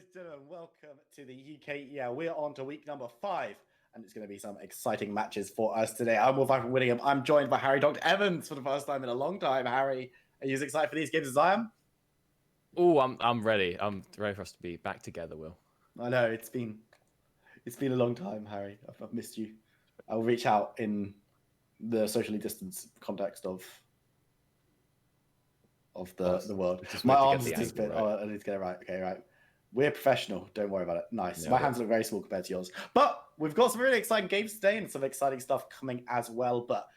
and gentlemen, welcome to the UKEL. We're on to week number 5, and it's going to be some exciting matches for us today. I'm Wolf from William. I'm joined by Harry Dr. Evans for the first time in a long time. Harry, are you as excited for these games as I am? Oh, I'm ready. I'm ready for us to be back together, Will. I know, it's been a long time, Harry. I've missed you. I'll reach out in the socially distanced context of the world. My arms are just bit. Right. Oh, I need to get it right. Okay, right. We're professional. Don't worry about it. Nice. No, my hands look very small compared to yours. But we've got some really exciting games today and some exciting stuff coming as well. But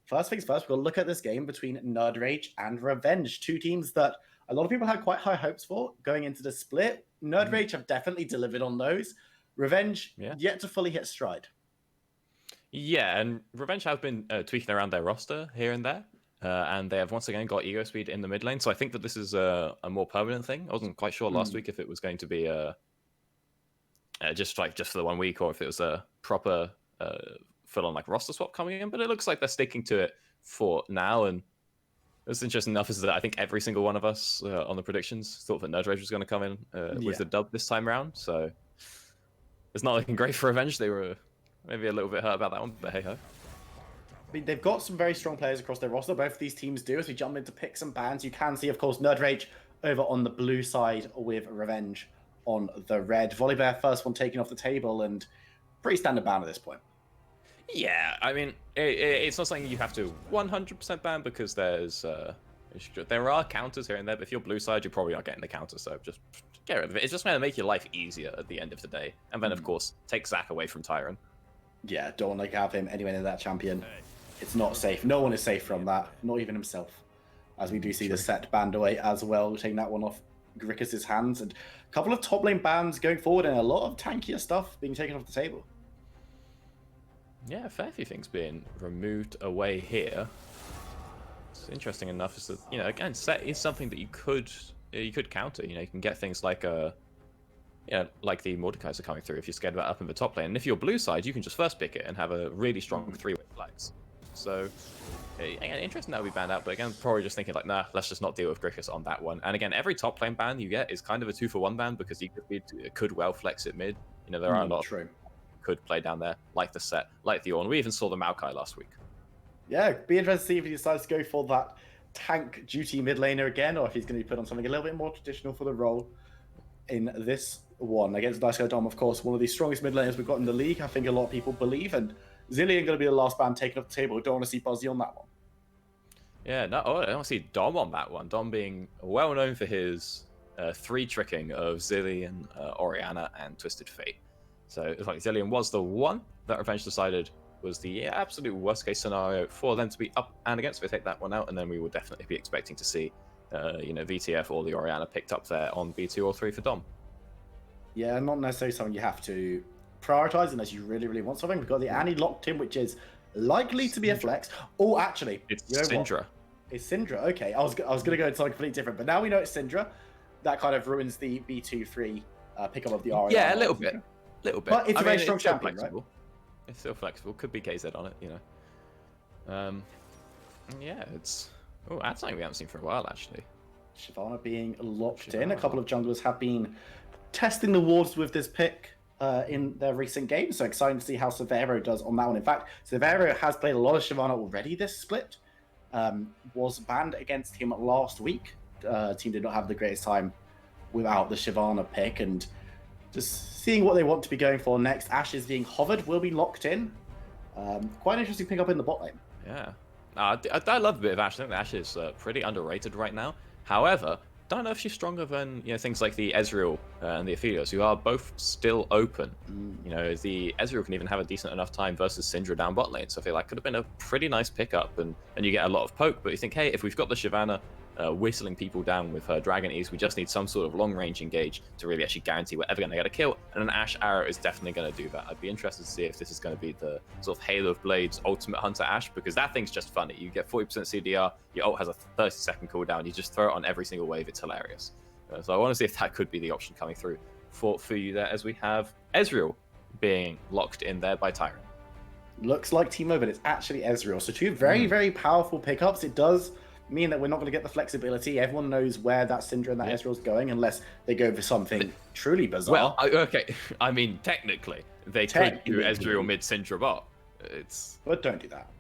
first things first, we'll look at this game between nerdRage and Revenge. Two teams that a lot of people had quite high hopes for going into the split. nerdRage have definitely delivered on those. Revenge yet to fully hit stride. Yeah, and Revenge have been tweaking around their roster here and there. And they have once again got ego speed in the mid lane. So I think that this is a more permanent thing. I wasn't quite sure last week if it was going to be just for the 1 week or if it was a proper full-on like roster swap coming in. But it looks like they're sticking to it for now. And what's interesting enough is that I think every single one of us on the predictions thought that nerdRage was going to come in with the dub this time around. So it's not looking great for Revenge. They were maybe a little bit hurt about that one, but hey-ho. I mean, they've got some very strong players across their roster. Both of these teams do. As we jump into picks and bans, you can see, of course, nerdRage over on the blue side with Revenge on the red. Volibear, first one taken off the table, and pretty standard ban at this point. Yeah, I mean, it's not something you have to 100% ban because there are counters here and there, but if you're blue side, you're probably not getting the counter, so just get rid of it. It's just going to make your life easier at the end of the day. And then, of course, take Zac away from Tyron. Yeah, don't want to have him anywhere near that champion. It's not safe. No one is safe from that, not even himself. As we do see the set banned away as well, taking that one off Grickus' hands. And a couple of top lane bans going forward and a lot of tankier stuff being taken off the table. Yeah, a fair few things being removed away here. It's interesting enough is that, again, set is something that you could counter. You can get things like like the Mordekaiser coming through if you're scared about up in the top lane. And if you're blue side, you can just first pick it and have a really strong 3-way flex. So, again, interesting that we banned out, but again, probably just thinking like, nah, let's just not deal with Grickus on that one. And again, every top lane ban you get is kind of a 2-for-1 ban because you could well flex it mid. There are a lot of could play down there, like the set, like the Ornn. We even saw the Maokai last week. Yeah, be interested to see if he decides to go for that tank duty mid laner again, or if he's going to be put on something a little bit more traditional for the role in this one. Against Dice Dom, of course, one of the strongest mid laners we've got in the league, I think a lot of people believe, and Zilean going to be the last ban taken off the table. Don't want to see Buzzy on that one. Yeah, no, I don't want to see Dom on that one. Dom being well known for his 3-tricking of Zilean, Orianna, and Twisted Fate. So it's like Zilean was the one that Revenge decided was the absolute worst case scenario for them to be up and against. They take that one out, and then we will definitely be expecting to see VTF or the Orianna picked up there on B2 or 3 for Dom. Yeah, not necessarily something you have to prioritize unless you really, really want something. We've got the Annie locked in, which is likely to be a flex. Oh, actually, it's Syndra. It's Syndra. Okay, I was going to go into something completely different, but now we know it's Syndra. That kind of ruins the B2-3 pickup of the Orianna. Yeah, a little bit. But it's a very strong champion, right? It's still flexible. Could be KZ on it, Yeah, it's... Oh, that's something we haven't seen for a while, actually. Shyvana being locked in. A couple of junglers have been testing the waters with this pick in their recent games, so exciting to see how Severo does on that one. In fact, Severo has played a lot of Shyvana already this split. Was banned against him last week. Team did not have the greatest time without the Shyvana pick, and just seeing what they want to be going for next. Ashe is being hovered, will be locked in. Quite an interesting pick up in the bot lane. Yeah. I love a bit of Ashe. I think Ashe is pretty underrated right now. However, don't know if she's stronger than things like the Ezreal and the Aphelios, who are both still open. The Ezreal can even have a decent enough time versus Syndra down bot lane, so I feel like could have been a pretty nice pickup, and you get a lot of poke. But you think, hey, if we've got the Shyvana whistling people down with her Dragon Ease, we just need some sort of long-range engage to really actually guarantee we're ever going to get a kill, and an Ashe Arrow is definitely going to do that. I'd be interested to see if this is going to be the sort of Halo of Blades Ultimate Hunter Ashe, because that thing's just funny. You get 40% CDR, your ult has a 30-second cooldown, you just throw it on every single wave, it's hilarious. So I want to see if that could be the option coming through for you there, as we have Ezreal being locked in there by Tyron. Looks like Teemo, but it's actually Ezreal. So two very, very powerful pickups. It does mean that we're not going to get the flexibility. Everyone knows where that Syndra and that Ezreal's going, unless they go for something truly bizarre. Well, okay. I mean, technically, they could do Ezreal mid Syndra bot. But don't do that.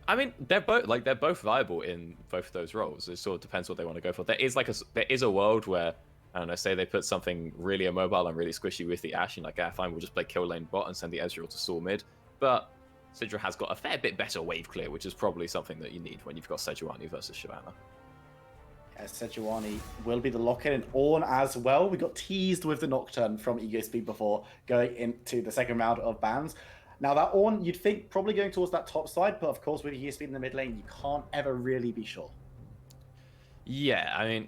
I mean, they're both viable in both of those roles. It sort of depends what they want to go for. There is a world where, I don't know, say they put something really immobile and really squishy with the Ashe, and like, yeah, fine, we'll just play kill lane bot and send the Ezreal to stall mid. But Syndra has got a fair bit better wave clear, which is probably something that you need when you've got Sejuani versus Shyvana. Yeah, Sejuani will be the lock-in, and Ornn as well. We got teased with the Nocturne from EgoSpeed before going into the second round of bans. Now that Ornn, you'd think probably going towards that top side, but of course with EgoSpeed in the mid lane, you can't ever really be sure. Yeah, I mean,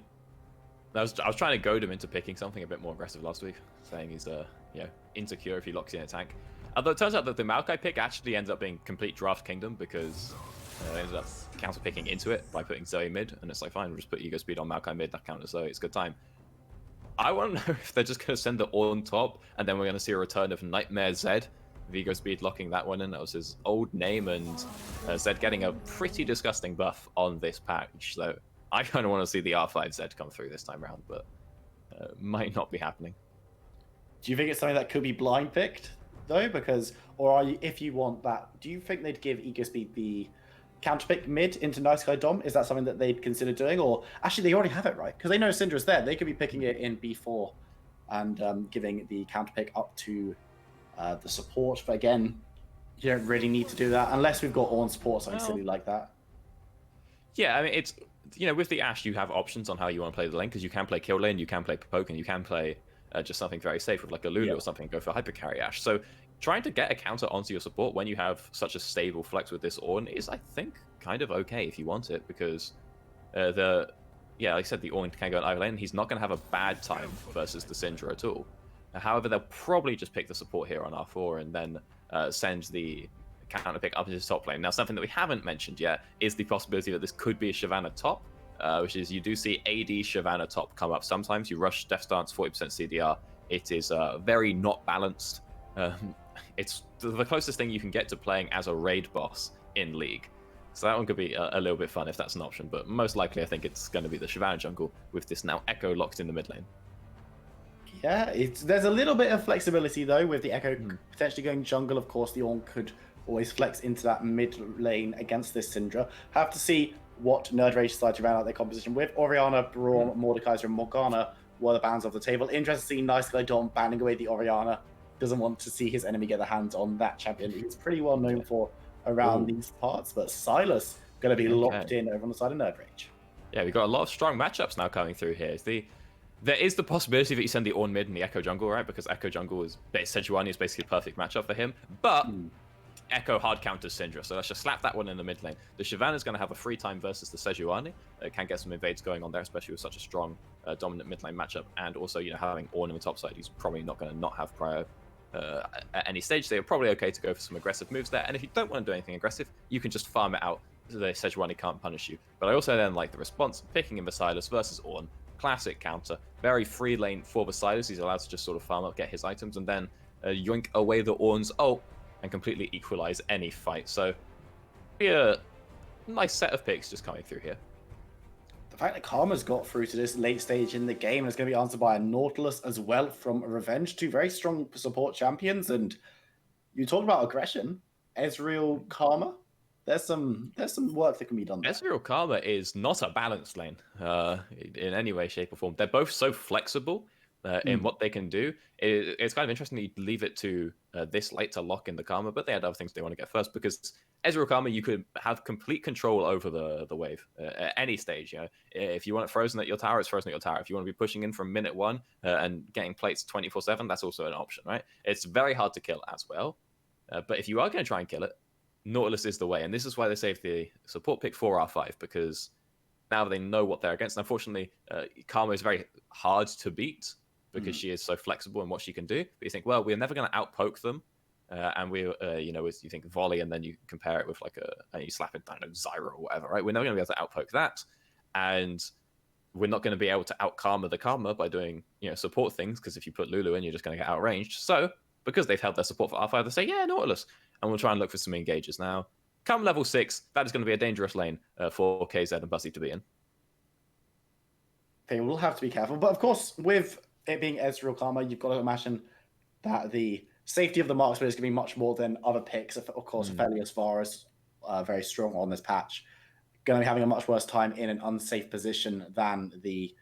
I was trying to goad him into picking something a bit more aggressive last week, saying he's insecure if he locks in a tank. Although it turns out that the Maokai pick actually ends up being complete draft kingdom because they ended up counter picking into it by putting Zoe mid, and it's like, fine, we'll just put EgoSpeed on Maokai mid, that counters Zoe, it's a good time. I want to know if they're just going to send the Ornn top, and then we're going to see a return of Nightmare Zed, EgoSpeed locking that one in. That was his old name, and Zed getting a pretty disgusting buff on this patch, so I kind of want to see the R5 Zed come through this time round, but might not be happening. Do you think it's something that could be blind picked, though? Because, or are you, if you want that, do you think they'd give EgoSpeed the counter pick mid into Nice Guy Dom? Is that something that they'd consider doing? Or actually, they already have it, right? Because they know Syndra's there. They could be picking it in B4 and giving the counter pick up to the support. But again, you don't really need to do that unless we've got Ornn support, something silly like that. Yeah, I mean, it's, with the Ashe, you have options on how you want to play the lane, because you can play kill lane, you can play poke, and you can play just something very safe with like a Lulu or something, go for hyper carry Ashe. So trying to get a counter onto your support when you have such a stable flex with this Ornn is, I think, kind of okay if you want it, because like I said, the Ornn can go in either lane. He's not going to have a bad time versus the Syndra at all. However, they'll probably just pick the support here on R4 and then send the counter pick up into the top lane. Now, something that we haven't mentioned yet is the possibility that this could be a Shyvana top, which is you do see AD Shyvana top come up sometimes. You rush Death Stance 40% CDR. It is very not balanced. It's the closest thing you can get to playing as a raid boss in League. So that one could be a little bit fun if that's an option, but most likely I think it's going to be the Shyvana jungle with this now Echo locked in the mid lane. Yeah, there's a little bit of flexibility though with the Echo potentially going jungle. Of course, the Ornn could always flex into that mid lane against this Syndra. Have to see what nerdRage decide to round out their composition with. Orianna, Braum, Mordekaiser, and Morgana were the bans of the table. Interesting to see Nice Guy Dom banning away the Orianna. Doesn't want to see his enemy get their hands on that champion he's pretty well known for around these parts. But Silas going to be locked in over on the side of nerdRage. Yeah, we've got a lot of strong matchups now coming through here. There is the possibility that you send the Ornn mid and the Echo jungle, right? Because Echo jungle Sejuani is basically a perfect matchup for him. But Echo hard counters Syndra, so let's just slap that one in the mid lane. The Shyvana is going to have a free time versus the Sejuani. It can get some invades going on there, especially with such a strong dominant mid lane matchup. And also, having Ornn on the top side, he's probably not going to not have prio at any stage. They're probably okay to go for some aggressive moves there. And if you don't want to do anything aggressive, you can just farm it out so the Sejuani can't punish you. But I also then like the response, picking in Silas versus Ornn. Classic counter, very free lane for Silas. He's allowed to just sort of farm up, get his items, and then yoink away the Ornn's ult and completely equalize any fight. So, a nice set of picks just coming through here. The fact that Karma's got through to this late stage in the game and is going to be answered by a Nautilus as well from Revenge, two very strong support champions. And you talk about aggression, Ezreal, Karma. There's some work that can be done there. Ezreal Karma is not a balanced lane in any way, shape, or form. They're both so flexible in what they can do. It's kind of interesting that you leave it to this late to lock in the Karma, but they had other things they want to get first, because Ezreal Karma, you could have complete control over the wave at any stage. If you want it frozen at your tower, it's frozen at your tower. If you want to be pushing in from minute one and getting plates 24/7, that's also an option, right? It's very hard to kill as well, but if you are going to try and kill it, Nautilus is the way, and this is why they saved the support pick for R5, because now they know what they're against. And unfortunately, Karma is very hard to beat because she is so flexible in what she can do. But you think, well, we're never going to outpoke them, and you think volley, and then you compare it with and you slap it down, Zyra or whatever, right? We're never going to be able to outpoke that, and we're not going to be able to out Karma the Karma by doing support things, because if you put Lulu in, you're just going to get outranged. So because they've held their support for R5, they say, yeah, Nautilus. And we'll try and look for some engages now. come level 6, that is going to be a dangerous lane for KZ and Buzzy to be in. They will have to be careful. But of course, with it being Ezreal Karma, you've got to imagine that the safety of the marksman is going to be much more than other picks. Of course, Aphelios Varus, very strong on this patch, going to be having a much worse time in an unsafe position than the...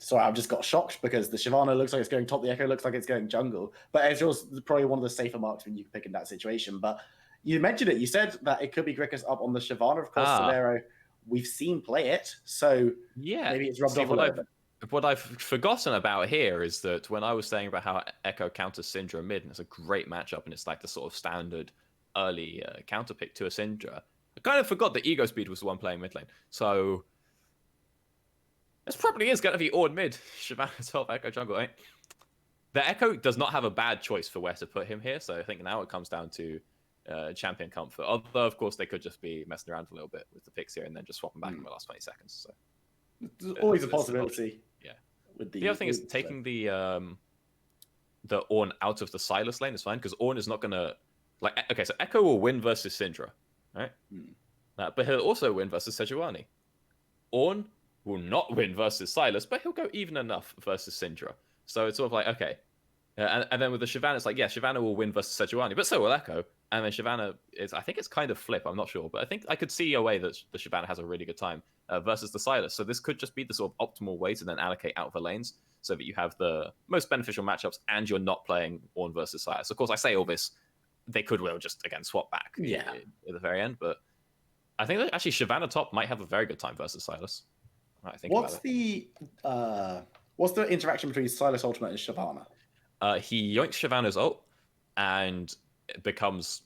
Sorry, I've just got shocked because the Shyvana looks like it's going top, the Echo looks like it's going jungle. But Ezreal's probably one of the safer marksmen you can pick in that situation. But you mentioned it. You said that it could be Grickus up on the Shyvana. Of course, Severo, we've seen play it. So maybe it's rubbed off a little bit. What I've forgotten about here is that when I was saying about how Echo counters Syndra mid, and it's a great matchup, and it's like the sort of standard early counter pick to a Syndra, I kind of forgot that Ego Speed was the one playing mid lane. So this probably is going to be Ord mid, Shyvana top, Echo jungle, right? The Echo does not have a bad choice for where to put him here, so I think now it comes down to champion comfort. Although, of course, they could just be messing around a little bit with the picks here and then just swap them back in the last 20 seconds. So there's always a possibility. Yeah. The other thing is taking the Ornn out of the Sylas lane is fine, because Ornn is not going to... Okay, so Echo will win versus Syndra, right? But he'll also win versus Sejuani. Ornn will not win versus Sylas, but he'll go even enough versus Syndra. So it's sort of like, okay. And then with the Shyvana, it's like, yeah, Shyvana will win versus Sejuani, but so will Echo. And then Shyvana is, I think it's kind of flip, I'm not sure, but I think I could see a way that the Shyvana has a really good time versus the Sylas. So this could just be the sort of optimal way to then allocate out the lanes so that you have the most beneficial matchups and you're not playing Ornn versus Sylas. Of course, I say all this, they could well just, again, swap back at the very end, but I think that actually Shyvana top might have a very good time versus Sylas. I think what's the interaction between Sylas Ultimate and Shyvana? He yoinks Shyvana's ult and becomes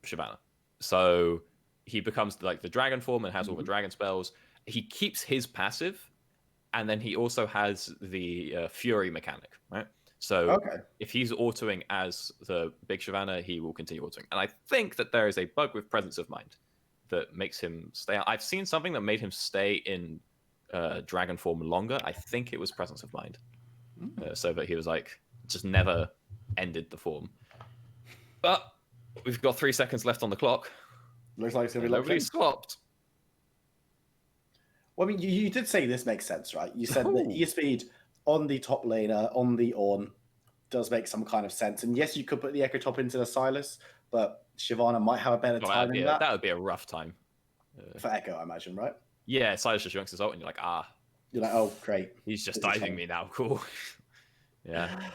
Shyvana. So he becomes like the dragon form and has all the dragon spells. He keeps his passive, and then he also has the Fury mechanic, right? So if he's autoing as the big Shyvana, he will continue autoing. And I think that there is a bug with Presence of Mind that makes him stay. I've seen something that made him stay in dragon form longer. I think it was Presence of Mind. So that he was like, just never ended the form. But we've got 3 seconds left on the clock. Looks like it's going to be nobody swapped. Well, I mean, you did say this makes sense, right? You said that E-Speed on the top laner, on the Ornn, does make some kind of sense. And yes, you could put the Echo top into the Sylas, but Shyvana might have a better time in that. That would be a rough time. For Echo, I imagine, right? Yeah, Sylas just yoinks his ult and you're like, You're like, oh, great. He's just diving me now, cool. Yeah.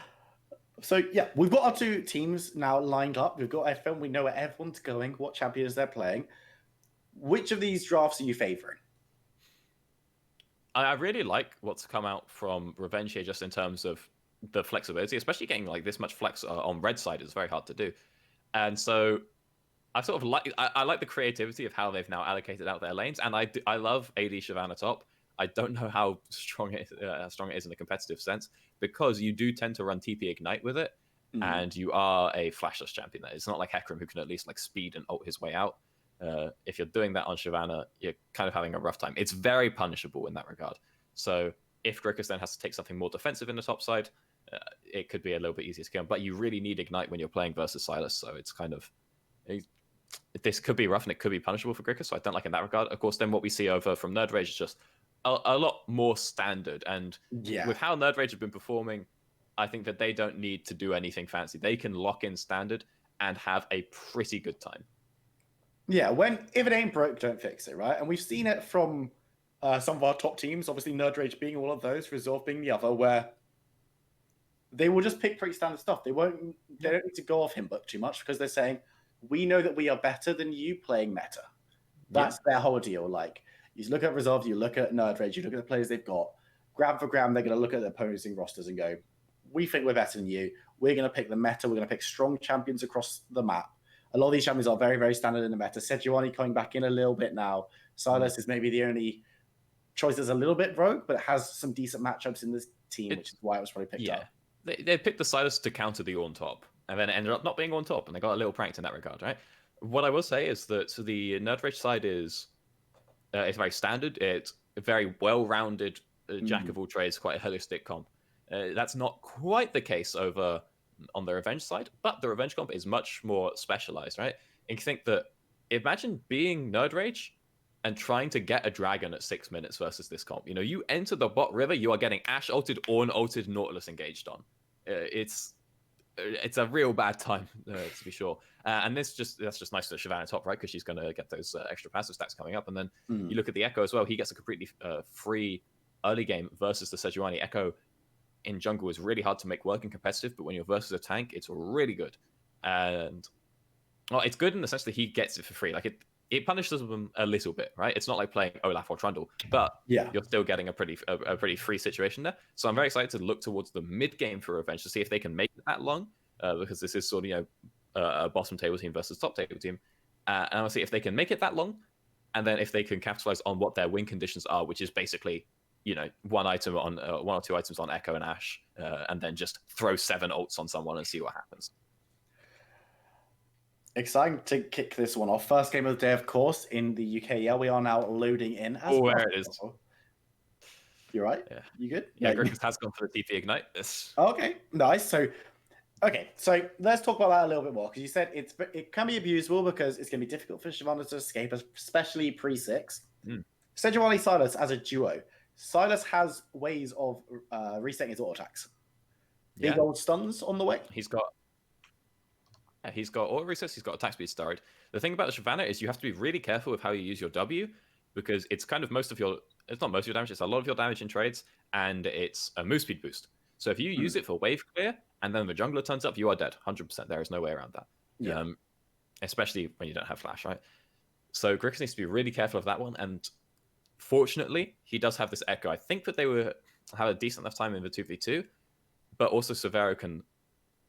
So, yeah, we've got our two teams now lined up. We've got FM. We know where everyone's going, what champions they're playing. Which of these drafts are you favoring? I really like what's come out from Revenge here, just in terms of the flexibility, especially getting like this much flex on red side is very hard to do. And so I sort of like, I like the creativity of how they've now allocated out their lanes. And I love AD Shyvana top. I don't know how strong it is in a competitive sense, because you do tend to run TP Ignite with it, and you are a flashless champion. It's not like Hecarim, who can at least like speed and ult his way out. If you're doing that on Shyvana, you're kind of having a rough time. It's very punishable in that regard. So if Grickus then has to take something more defensive in the top side, it could be a little bit easier to kill. But you really need Ignite when you're playing versus Sylas, so it's kind of... This could be rough and it could be punishable for Grickus, so I don't like in that regard. Of course, then what we see over from nerdRage is just a lot more standard. And with how nerdRage have been performing, I think that they don't need to do anything fancy. They can lock in standard and have a pretty good time. Yeah, if it ain't broke, don't fix it, right? And we've seen it from some of our top teams, obviously nerdRage being one of those, Resolve being the other, where they will just pick pretty standard stuff. They don't need to go off him book too much, because they're saying, we know that we are better than you playing meta. That's their whole deal. Like, you look at Resolve, you look at nerdRage, you look at the players they've got. Gram for gram, they're going to look at their opponents in rosters and go, we think we're better than you. We're going to pick the meta. We're going to pick strong champions across the map. A lot of these champions are very, very standard in the meta. Sejuani coming back in a little bit now. Sylas is maybe the only choice that's a little bit rogue, but it has some decent matchups in this team, which is why it was probably picked up. They picked the Sylas to counter the Ornn top, and then it ended up not being Ornn top, and they got a little pranked in that regard, right? What I will say is that the nerdRage side is it's very standard. It's a very well-rounded jack of all trades, quite a holistic comp. That's not quite the case over on the Revenge side, but the Revenge comp is much more specialized, right? And you think that imagine being nerdRage and trying to get a dragon at 6 minutes versus this comp. You know, you enter the bot river, you are getting Ashe ulted, Ornn ulted, Nautilus engaged on. It's a real bad time, to be sure. And that's just nice for Shyvana top, right? Because she's going to get those extra passive stacks coming up. And then you look at the Echo as well. He gets a completely free early game versus the Sejuani. Echo in jungle is really hard to make work and competitive, but when you're versus a tank, it's really good. And well, it's good in the sense that he gets it for free. Like it punishes them a little bit, right? It's not like playing Olaf or Trundle, but you're still getting a pretty free situation there. So I'm very excited to look towards the mid game for Revenge to see if they can make it that long, because this is sort of a bottom table team versus top table team, and I want to see if they can make it that long, and then if they can capitalize on what their win conditions are, which is basically one or two items on Echo and Ashe, and then just throw 7 ults on someone and see what happens. Exciting to kick this one off. First game of the day, of course, in the UKEL. We are now loading in. There it is. You right? Yeah. You good? Yeah, Griffiths has gone for the TP Ignite. Okay, nice. So let's talk about that a little bit more, because you said it can be abusable because it's going to be difficult for Shyvana to escape, especially pre-6. Sejuani Sylas as a duo. Sylas has ways of resetting his auto attacks. Big old stuns on the way. He's got auto resets, he's got attack speed stirred. The thing about the Shyvana is you have to be really careful with how you use your W, because it's kind of it's not most of your damage, it's a lot of your damage in trades, and it's a move speed boost. So if you use it for wave clear, and then the jungler turns up, you are dead, 100%. There is no way around that. Yeah. Especially when you don't have flash, right? So Grixis needs to be really careful of that one, and fortunately, he does have this Echo. I think that they have a decent enough time in the 2v2, but also Severo can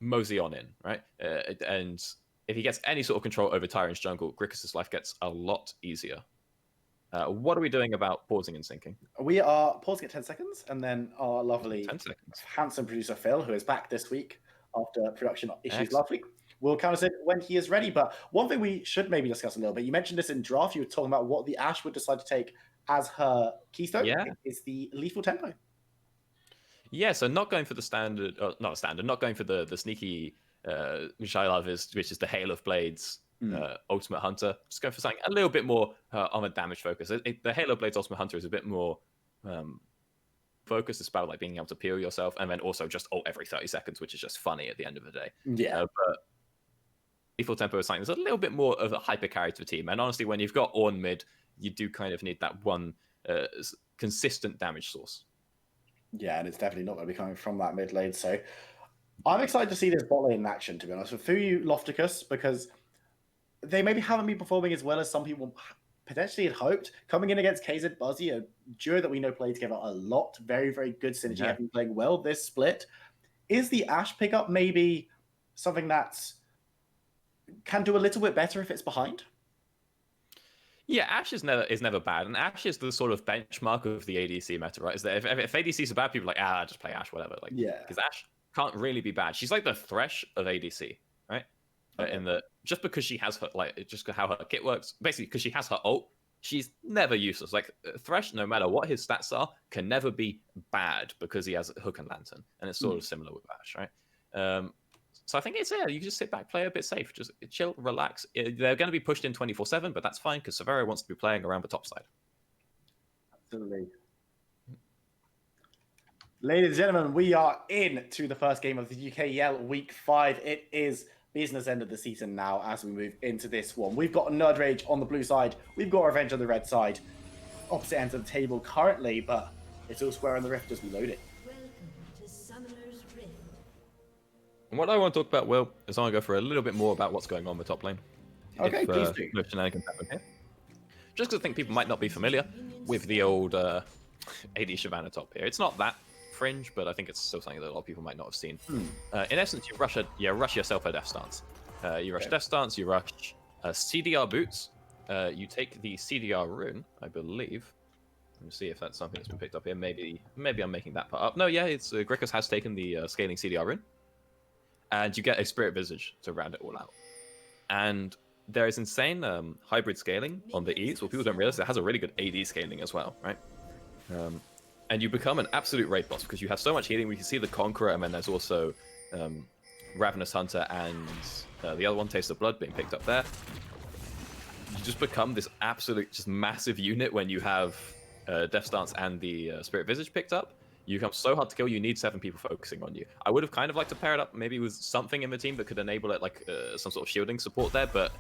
mosey on in, right? And if he gets any sort of control over Tyrant's jungle, Grixis' life gets a lot easier. What are we doing about pausing and syncing? We are pausing at 10 seconds, and then our lovely, handsome producer Phil, who is back this week after production issues last week, will count us in when he is ready. But one thing we should maybe discuss a little bit, you mentioned this in draft, you were talking about what the Ashe would decide to take as her keystone. It's the lethal tempo. Yeah, so not going for the standard, not going for the sneaky, which I love, which is the Hail of Blades Ultimate Hunter. Just going for something a little bit more on a damage focus. The Hail of Blades Ultimate Hunter is a bit more focused. It's about like being able to peel yourself, and then also just ult every 30 seconds, which is just funny at the end of the day. But lethal tempo is something that's a little bit more of a hyper carry to the team. And honestly, when you've got Ornn mid, you do kind of need that one consistent damage source. Yeah, and it's definitely not going to be coming from that mid lane. So I'm excited to see this bot lane in action, to be honest, with Fuyu Lofticus, because they maybe haven't been performing as well as some people potentially had hoped. Coming in against KZ Buzzy, a duo that we know play together a lot, very, very good synergy, have been playing well this split. Is the Ashe pickup maybe something that can do a little bit better if it's behind? Yeah, Ashe is never bad, and Ashe is the sort of benchmark of the ADC meta, right? Is that if ADCs are bad, people are like, just play Ashe, whatever. Because Ashe can't really be bad. She's like the Thresh of ADC, right? In the just because she has her just how her kit works, basically because she has her ult, she's never useless. Like Thresh, no matter what his stats are, can never be bad because he has Hook and Lantern, and it's sort of similar with Ashe, right? So I think it's you just sit back, play a bit safe, just chill, relax. They're going to be pushed in 24/7, but that's fine because Severo wants to be playing around the top side. Absolutely. Ladies and gentlemen, we are in to the first game of the UKEL Week 5. It is business end of the season now as we move into this one. We've got nerdRage on the blue side. We've got Revenge on the red side. Opposite ends of the table currently, but it's all square on the rift as we load it. And what I want to talk about, Will, is I want to go for a little bit more about what's going on in the top lane. Okay, please do. No shenanigans happen here. Just because I think people might not be familiar with the old AD Shyvana top here. It's not that fringe, but I think it's still something that a lot of people might not have seen. In essence, you rush yourself a Death Stance. You rush Death Stance, you rush CDR Boots, you take the CDR Rune, I believe. Let me see if that's something that's been picked up here. Maybe I'm making that part up. No, yeah, it's Grickers has taken the Scaling CDR Rune. And you get a Spirit Visage to round it all out. And there is insane hybrid scaling on the E's. What people don't realize, it has a really good AD scaling as well, right? And you become an absolute raid boss because you have so much healing. We can see the Conqueror, and then there's also Ravenous Hunter and the other one, Taste of Blood, being picked up there. you just become this absolute, just massive unit when you have Death Stance and the Spirit Visage picked up. You become so hard to kill, you need 7 people focusing on you. I would have kind of liked to pair it up maybe with something in the team that could enable it, like some sort of shielding support there, but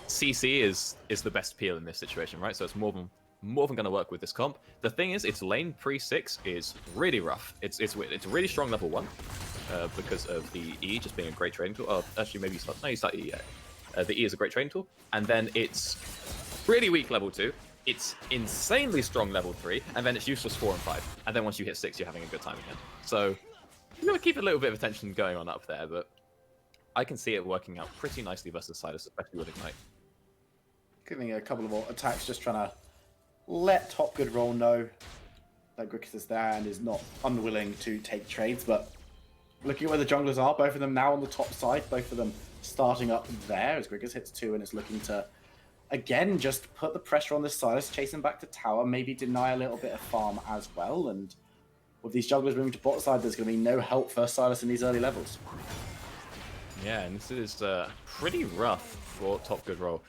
CC is the best peel in this situation, right? So it's more than going to work with this comp. The thing is, its lane pre-6 is really rough. It's a really strong level 1 because of the E just being a great trading tool. Oh, actually, maybe you start E. The E is a great trading tool. And then it's really weak level 2. It's insanely strong level 3, and then it's useless 4 and 5. And then once you hit 6, you're having a good time again. So you got to keep a little bit of attention going on up there, but I can see it working out pretty nicely versus Silas, especially with Ignite. Giving a couple of more attacks, just trying to let Top Good Roll know that Grickus is there and is not unwilling to take trades. But looking at where the junglers are, both of them now on the top side, both of them starting up there as Grickus hits 2 and is looking to again just put the pressure on this Silas, chase him back to tower, maybe deny a little bit of farm as well. And with these junglers moving to bot side, there's going to be no help for Silas in these early levels. Yeah, and this is pretty rough for Top Good Roll.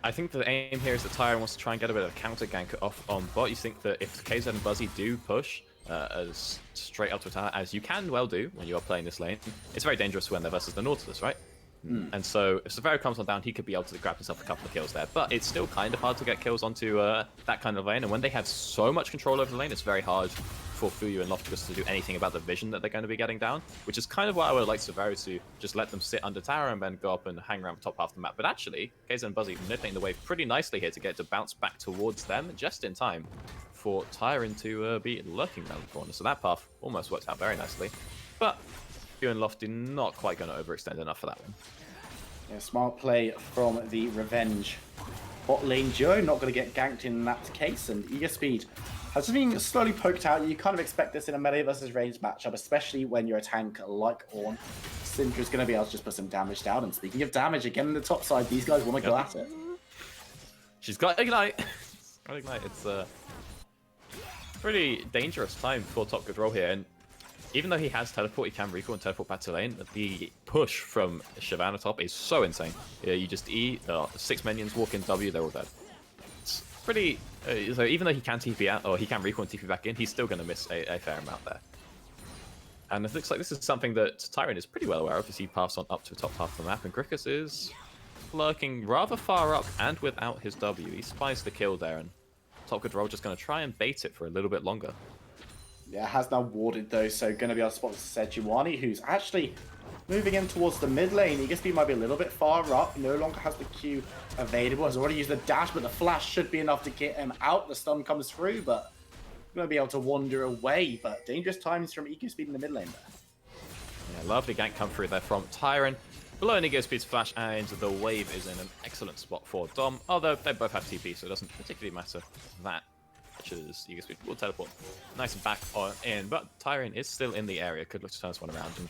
I think the aim here is that Tyron wants to try and get a bit of a counter gank off on bot. You think that if KZ and Buzzy do push as straight up to a tower, as you can well do when you are playing this lane, it's very dangerous when they're versus the Nautilus, right? And so if Severo comes on down, he could be able to grab himself a couple of kills there. But it's still kind of hard to get kills onto that kind of lane. And when they have so much control over the lane, it's very hard for Fuyu and Loftus to do anything about the vision that they're going to be getting down, which is kind of why I would like Severo to just let them sit under tower and then go up and hang around the top half of the map. But actually, KZ and Buzzy manipulating the wave pretty nicely here to get it to bounce back towards them just in time for Tyron to be lurking around the corner. So that path almost worked out very nicely. But Fuyu and Lofty not quite going to overextend enough for that one. Yeah, smart play from the Revenge bot lane duo. Not going to get ganked in that case. And Eager Speed has just been slowly poked out. You kind of expect this in a melee versus range matchup, especially when you're a tank like Ornn. Syndra's going to be able to just put some damage down. And speaking of damage, again on the top side, these guys want to go at it. She's got Ignite. It's a pretty dangerous time for Top Good Roll here. And even though he has teleport, he can recall and teleport back to lane. The push from Shyvana top is so insane. Yeah, you just E, 6 minions walk in W, they're all dead. It's pretty. So even though he can TP out, or he can recall and TP back in, he's still going to miss a fair amount there. And it looks like this is something that Tyron is pretty well aware of as he passed on up to the top half of the map. And Grickus is lurking rather far up and without his W. He spies the kill there, and Top Good Roll just going to try and bait it for a little bit longer. Yeah, has now warded though, so going to be able to spot Sejuani, who's actually moving in towards the mid lane. Eager Speed might be a little bit far up, no longer has the Q available, has already used the dash, but the flash should be enough to get him out. The stun comes through, but going to be able to wander away. But dangerous times from Eager Speed in the mid lane there. Yeah, lovely gank come through there from Tyron. Below Eager Speed's flash, and the wave is in an excellent spot for Dom, although they both have TP, so it doesn't particularly matter that. Eager Speed will teleport nice and back on in, but Tyron is still in the area, could look to turn this one around. And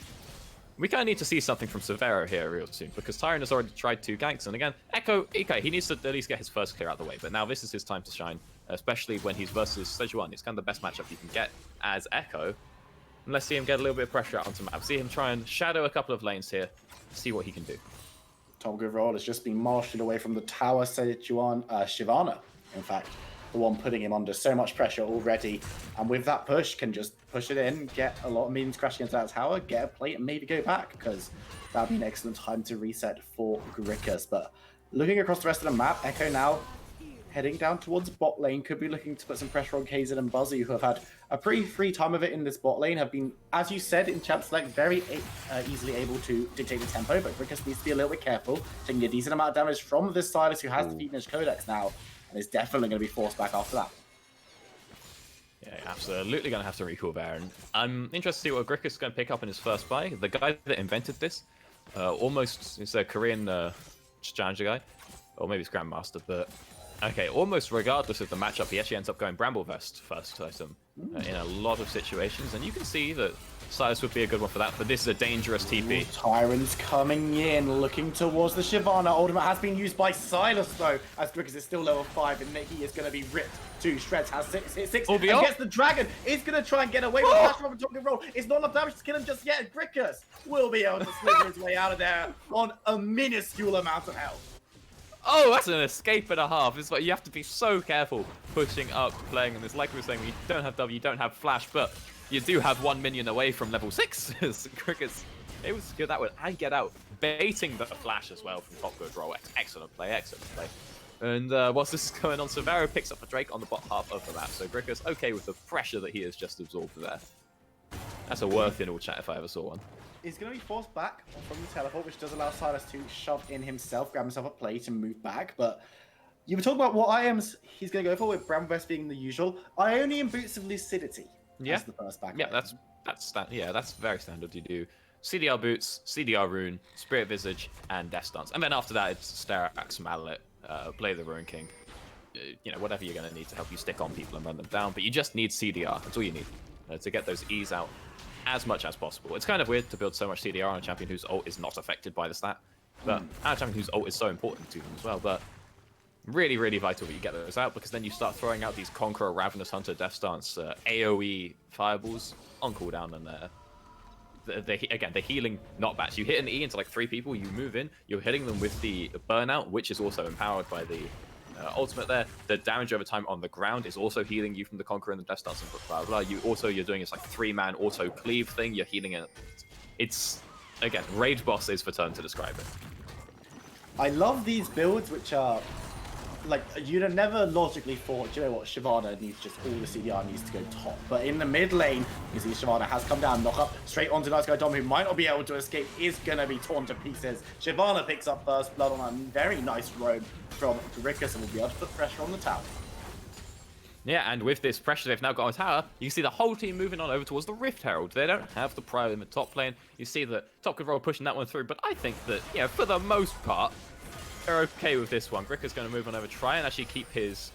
we kind of need to see something from Severo here real soon, because Tyron has already tried 2 ganks, and again, Echo, he needs to at least get his first clear out of the way, but now this is his time to shine, especially when he's versus Sejuani. It's kind of the best matchup you can get as Echo, and let's see him get a little bit of pressure out onto the map, see him try and shadow a couple of lanes here, see what he can do. Top Good Roll has just been marshaled away from the tower. Shyvana, in fact, the one putting him under so much pressure already, and with that push can just push it in, get a lot of minions crashing into that tower, get a plate, and maybe go back, because that'd be an excellent time to reset for Grickus. But looking across the rest of the map, Echo now heading down towards bot lane, could be looking to put some pressure on KZ and Buzzy, who have had a pretty free time of it in this bot lane, have been, as you said in Champ Select, very easily able to dictate the tempo, but Grickus needs to be a little bit careful, taking a decent amount of damage from this Silas, who has the Fiendish Codex now, and is definitely going to be forced back after that. Yeah, absolutely going to have to recall there. And I'm interested to see what Grickus is going to pick up in his first buy. The guy that invented this, almost, is a Korean challenger guy, or maybe it's Grandmaster, but okay, almost regardless of the matchup, he actually ends up going Bramblevest first item in a lot of situations, and you can see that Silas would be a good one for that, but this is a dangerous TP. Ooh, Tyron's coming in, looking towards the Shyvana. Ultimate has been used by Silas, though, as Grickus is still level 5, and he is going to be ripped to shreds. Has 6, and gets the dragon. He's going to try and get away with the from Top Good Roll. It's not enough damage to kill him just yet. Grickus will be able to slither his way out of there on a minuscule amount of health. Oh, that's an escape and a half. It's like you have to be so careful pushing up, playing in this. Like we were saying, you don't have W, you don't have Flash, but you do have 1 minion away from level 6. Cricket's able to secure that one and get out, baiting the Flash as well from top good roll. Excellent play, excellent play. And whilst this is going on, Severo picks up a Drake on the bot half of the map. So Cricket's okay with the pressure that he has just absorbed there. That's a worth in all chat if I ever saw one. He's going to be forced back from the teleport, which does allow Silas to shove in himself, grab himself a plate, and move back. But you were talking about what items he's going to go for, with Bramvest being the usual. Ionian Boots of Lucidity as the first back. Yeah, that's very standard. You do CDR Boots, CDR Rune, Spirit Visage, and Death Stance. And then after that, it's Sterax, Mallet, Play the Ruin King. You know, whatever you're going to need to help you stick on people and run them down. But you just need CDR. That's all you need to get those E's out as much as possible. It's kind of weird to build so much CDR on a champion whose ult is not affected by the stat, but on a champion whose ult is so important to them as well. But really, really vital that you get those out, because then you start throwing out these Conqueror, Ravenous Hunter, Death Stance, AoE fireballs on cooldown, and they're healing knockbacks. You hit an E into like 3 people, you move in, you're hitting them with the burnout, which is also empowered by the ultimate there. The damage over time on the ground is also healing you from the Conqueror and the Death Stance and blah blah. You're doing this like 3-man auto cleave thing. You're healing it. It's again, Raid Boss is for turn to describe it. I love these builds, which are like, you'd have never logically thought, do you know what, Shyvana needs just all the CDR needs to go top. But in the mid lane, you see Shyvana has come down, knock up straight onto Nice Guy Dom, who might not be able to escape, is going to be torn to pieces. Shyvana picks up first blood on a very nice roam from Rickus and will be able to put pressure on the tower. Yeah, and with this pressure they've now got on tower, you can see the whole team moving on over towards the Rift Herald. They don't have the Prior in the top lane. You see the top control pushing that one through, but I think that, you know, for the most part, they're okay with this one. Gricker's going to move on over, try and actually keep his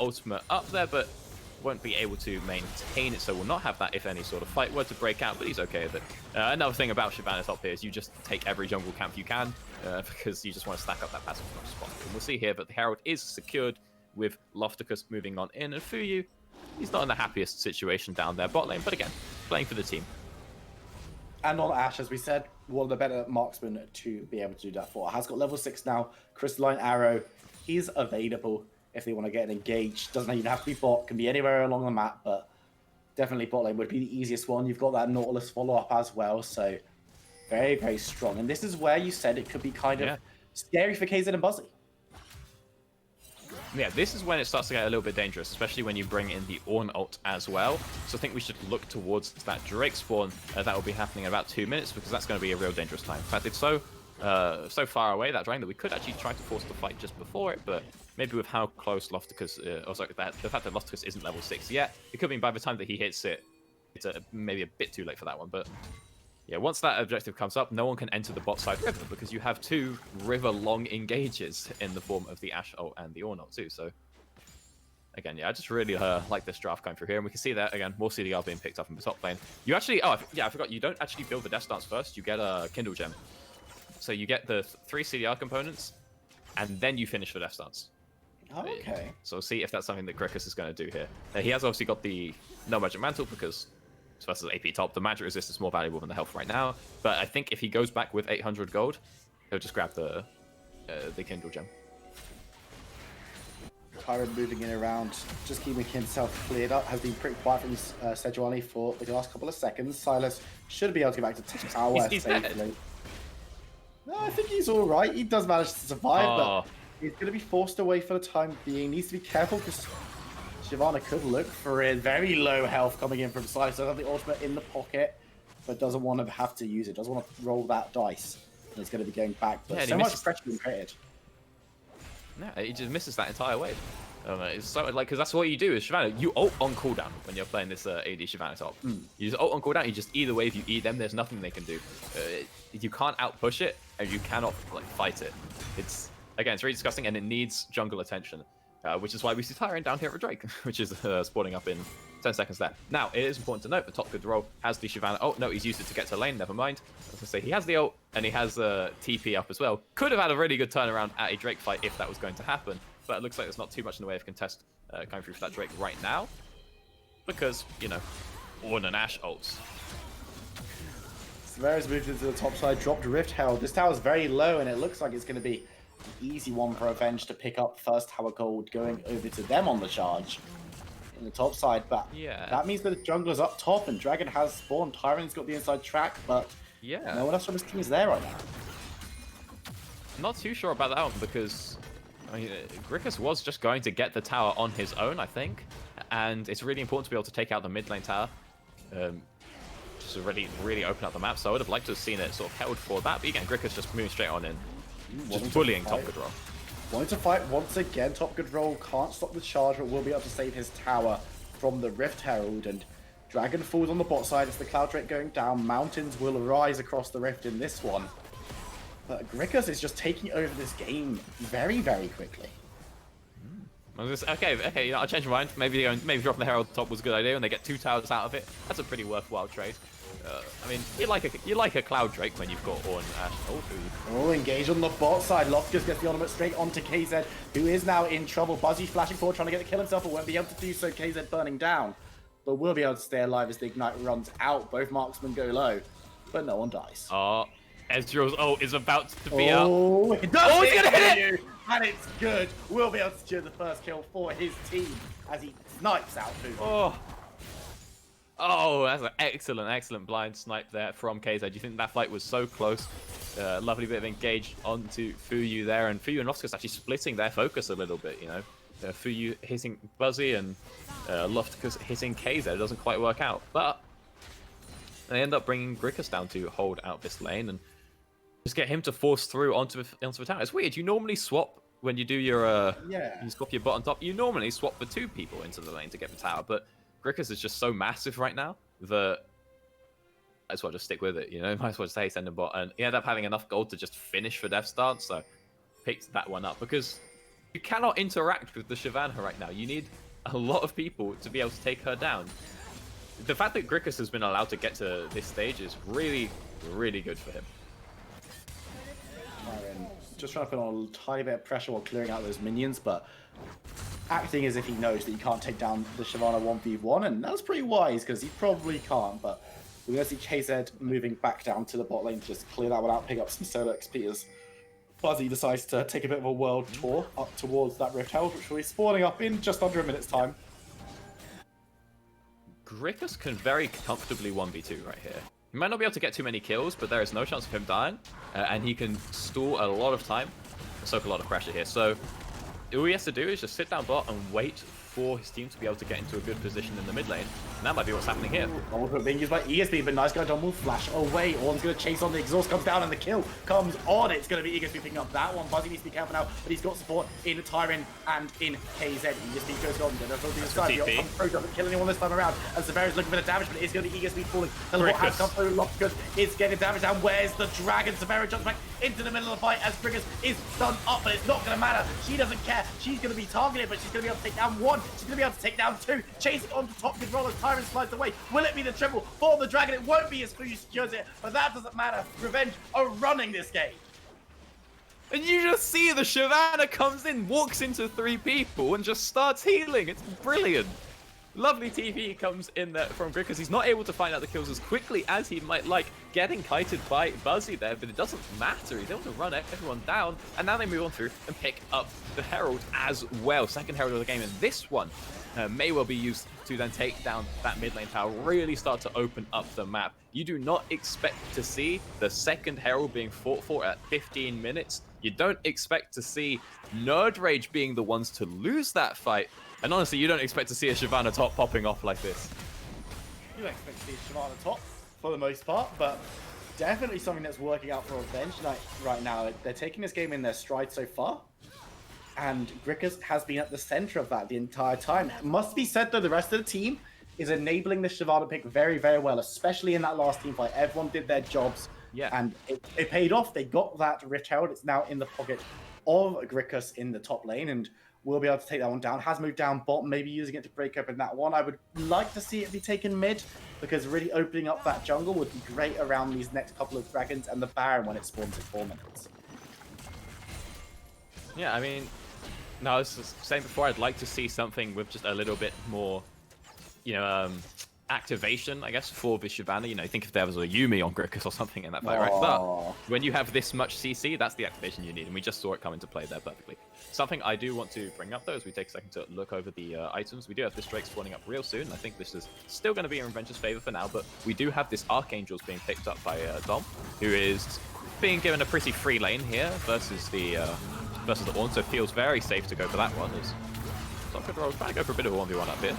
ultimate up there, but won't be able to maintain it, so will not have that if any sort of fight were to break out, but he's okay with it. Another thing about Shyvana top here is you just take every jungle camp you can, because you just want to stack up that passive as much as possible. And we'll see here, but the Herald is secured with Lofticus moving on in, and Fuyu, he's not in the happiest situation down there bot lane, but again, playing for the team. And on Ashe, as we said, one of the better marksmen to be able to do that for. Has got level 6 now, Crystalline Arrow. He's available if they want to get engaged. Doesn't even have to be bot, can be anywhere along the map, but definitely bot lane would be the easiest one. You've got that Nautilus follow-up as well, so very, very strong. And this is where you said it could be kind of scary for KZ and Buzzy. Yeah, this is when it starts to get a little bit dangerous, especially when you bring in the Ornn ult as well. So I think we should look towards that Drake spawn. That will be happening in about 2 minutes, because that's going to be a real dangerous time. In fact, it's so far away, that dragon, that we could actually try to force the fight just before it, but maybe with how close Lofticus, the fact that Lofticus isn't level 6 yet, it could mean by the time that he hits it, it's maybe a bit too late for that one. But yeah, once that objective comes up, no one can enter the bot side river, because you have 2 river-long engages in the form of the Ashe ult and the Ornn ult too. So again, yeah, I just really like this draft going through here, and we can see that again, more CDR being picked up in the top lane. You actually, I forgot, you don't actually build the Death Stance first. You get a Kindle Gem, so you get the 3 CDR components, and then you finish the Death Stance. Oh, okay. So we'll see if that's something that Grickus is going to do here. He has obviously got the No Magic Mantle, because versus AP top, the magic resist is more valuable than the health right now. But I think if he goes back with 800 gold, he'll just grab the Kindle Gem. Tyron moving in around, just keeping himself cleared up, has been pretty quiet from Sejuani for the last couple of seconds. Silas should be able to get back to tower safely. No, I think he's all right. He does manage to survive, but he's going to be forced away for the time being. Needs to be careful, because Shyvana could look for it. Very low health coming in from Silas. Does have the ultimate in the pocket, but doesn't want to have to use it. Doesn't want to roll that dice. And he's going to be going back. But yeah, so much pressure being created. Yeah, he just misses that entire wave. It's so like, because that's what you do is Shyvana. You ult on cooldown when you're playing this AD Shyvana top. You just ult on cooldown. You just either wave, you eat them. There's nothing they can do. You can't outpush it, and you cannot like fight it. It's again, it's really disgusting, and it needs jungle attention. Which is why we see Tyrion down here at Drake, which is spawning up in 10 seconds there. Now, it is important to note the top good roll has the Shyvana. Oh, no, he's used it to get to lane. Never mind. I was going to say, he has the ult, and he has TP up as well. Could have had a really good turnaround at a Drake fight if that was going to happen, but it looks like there's not too much in the way of contest going through for that Drake right now, because, you know, Ornn and Ashe ults. Severo's moved into the top side, dropped Rift Herald. This tower's very low, and it looks like it's going to be Easy one for Avenge to pick up first tower gold, going over to them on the charge in the top side. But Yeah. that means that the jungler's up top and Dragon has spawned. Tyrant's got the inside track, but Yeah. no one else from his team is there right now. Not too sure about that one because I mean, Grickus was just going to get the tower on his own, I think, and it's really important to be able to take out the mid lane tower. Just to really open up the map. So I would have liked to have seen it sort of held for that. But again, Grickus just moving straight on in, just bullying top control. Wanting to fight once again. Top control can't stop the charge, but will be able to save his tower from the Rift Herald. And Dragon falls on the bot side. It's the Cloud Drake going down. Mountains will rise across the Rift in this one. But Grickus is just taking over this game very, very quickly. Okay, you know, I'll change my mind. Maybe dropping the Herald top was a good idea, and they get 2 towers out of it. That's a pretty worthwhile trade. I mean, you like a Cloud Drake when you've got Ornn and Ashe. Oh, engaged on the bot side. Loftus gets the ultimate straight onto KZ, who is now in trouble. Buzzy flashing forward, trying to get the kill himself, but won't be able to do so. KZ burning down, but will be able to stay alive as the Ignite runs out. Both marksmen go low, but no one dies. Ezreal's ult is about to be up. Oh, he's gonna hit it! And it's good. Will be able to secure the first kill for his team as he snipes out Fufu. Oh, that's an excellent blind snipe there from KZ. Do you think that fight was so close? Lovely bit of engage onto Fuyu there, and Fuyu and Loftus actually splitting their focus a little bit, you know. Fuyu hitting Buzzy and Loftus hitting KZ. It doesn't quite work out, but they end up bringing Grickus down to hold out this lane and just get him to force through onto the tower. It's weird. You normally swap when you do your you swap your bot on top. You normally swap the 2 people into the lane to get the tower, but Grickus is just so massive right now that might as well just stick with it. You know, might as well just say send a bot, and he ended up having enough gold to just finish for Death Start, so picked that one up because you cannot interact with the Shyvana right now. You need a lot of people to be able to take her down. The fact that Grickus has been allowed to get to this stage is really, really good for him. Just trying to put on a tiny bit of pressure while clearing out those minions, but acting as if he knows that he can't take down the Shyvana 1v1, and that's pretty wise because he probably can't. But we're going to see KZ moving back down to the bot lane to just clear that one out, pick up some solo XP as Buzzy decides to take a bit of a world tour up towards that Rift Herald, which will be spawning up in just under a minute's time. Grickus can very comfortably 1v2 right here. He might not be able to get too many kills, but there is no chance of him dying, and he can stall a lot of time, soak a lot of pressure here. So all he has to do is just sit down bot and wait for his team to be able to get into a good position in the mid lane, and that might be what's happening here. Ultimate being used by ESB, but nice guy Don will flash away. Ornn's going to chase on, the exhaust comes down and the kill comes on. It's going to be ESB picking up that one. Buzzy needs to be careful now, but he's got support in Tyrion and in KZ. ESB goes on, going to the side. The Pro doesn't kill anyone this time around, and Severa's looking for the damage, but it's going to be ESB falling. The bot has come through, Loftus is getting damage down. Where's the Dragon? Severa jumps back into the middle of the fight as Grickus is done up, but it's not going to matter. She doesn't care. She's going to be targeted, but she's going to be able to take down 1. She's going to be able to take down 2. Chasing onto top control as Tyrant slides away. Will it be the triple for the Dragon? It won't be as Fuyu secures it, but that doesn't matter. Revenge are running this game. And you just see the Shyvana comes in, walks into 3 people, and just starts healing. It's brilliant. Lovely TV comes in there from Grickus. He's not able to find out the kills as quickly as he might like, getting kited by Buzzy there, but it doesn't matter. He's able to run everyone down, and now they move on through and pick up the Herald as well. Second Herald of the game, and this one may well be used to then take down that mid lane tower, really start to open up the map. You do not expect to see the second Herald being fought for at 15 minutes. You don't expect to see nerdRage being the ones to lose that fight. And honestly, you don't expect to see a Shyvana top popping off like this. You don't expect to see a Shyvana top for the most part, but definitely something that's working out for Revenge right now. They're taking this game in their stride so far, and Grickus has been at the center of that the entire time. It must be said, though, the rest of the team is enabling the Shyvana pick very, very well, especially in that last team fight. Everyone did their jobs, and it paid off. They got that Rift Herald. It's now in the pocket of Grickus in the top lane, and will be able to take that one down. Has moved down bot, maybe using it to break open that one. I would like to see it be taken mid, because really opening up that jungle would be great around these next couple of dragons and the Baron when it spawns in 4 minutes. Yeah, I mean, no, I was saying before, I'd like to see something with just a little bit more, you know, activation, I guess, for the Shyvana. You know, think if there was a Yumi on Grikus or something in that fight, right? But when you have this much CC, that's the activation you need, and we just saw it come into play there perfectly. Something I do want to bring up, though, as we take a second to look over the items. We do have this Drake spawning up real soon. I think this is still going to be in Revenge's favor for now, but we do have this Archangels being picked up by Dom, who is being given a pretty free lane here versus the Ornn, so it feels very safe to go for that one. As Top Good Roll trying to go for a bit of a 1v1 up here.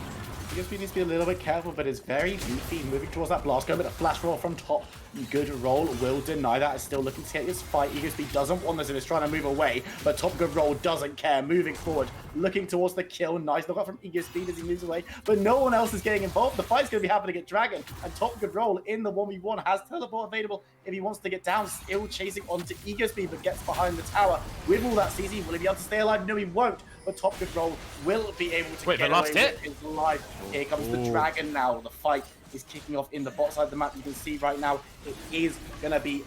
ESP needs to be a little bit careful, but it's very beefy. Moving towards that blast, going with a flash roll from top. Good roll will deny that. It's still looking to get this fight. ESP doesn't want this and is trying to move away, but top good roll doesn't care. Moving forward, looking towards the kill. Nice look up from ESP as he moves away, but no one else is getting involved. The fight's going to be happening at Dragon, and top good roll in the 1v1 has teleport available if he wants to get down. Still chasing onto ESP, but gets behind the tower. With all that CC, will he be able to stay alive? No, he won't. But top good roll will be able to get away with his life. Here comes the Dragon now. The fight is kicking off in the bot side of the map. You can see right now it is going to be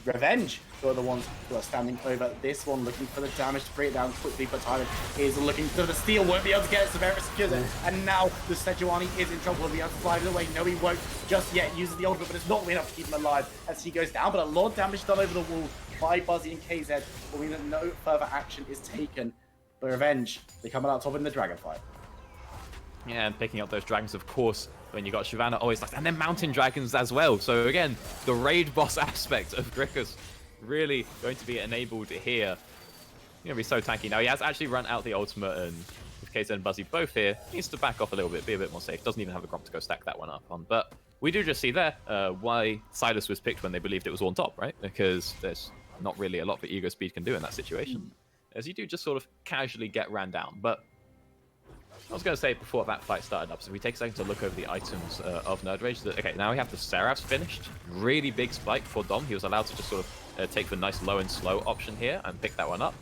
Revenge who are the ones who are standing over this one, looking for the damage to bring it down quickly. But Tyler is looking for the steal, won't be able to get it. Severus secures it, and now the Sejuani is in trouble. Will be able to slide it away. No, he won't just yet. Uses the ultimate, but it's not enough to keep him alive as he goes down. But a lot of damage done over the wall by Buzzy and KZ, but we know no further action is taken. But Revenge, they come out top in the Dragon fight. Yeah, and picking up those dragons, of course, when you got Shyvana always like, and then mountain dragons as well. So again, the raid boss aspect of Grikus really going to be enabled here. You're gonna be so tanky. Now he has actually run out the ultimate, and with KZ and Buzzy both here, needs to back off a little bit, be a bit more safe. Doesn't even have a Gromp to go stack that one up on. But we do just see there why Silas was picked when they believed it was on top, right? Because there's not really a lot that Ego Speed can do in that situation. As you do just sort of casually get ran down. But I was going to say before that fight started up, so we take a second to look over the items of nerdRage. Okay, now we have the Seraphs finished. Really big spike for Dom. He was allowed to just sort of take the nice low and slow option here and pick that one up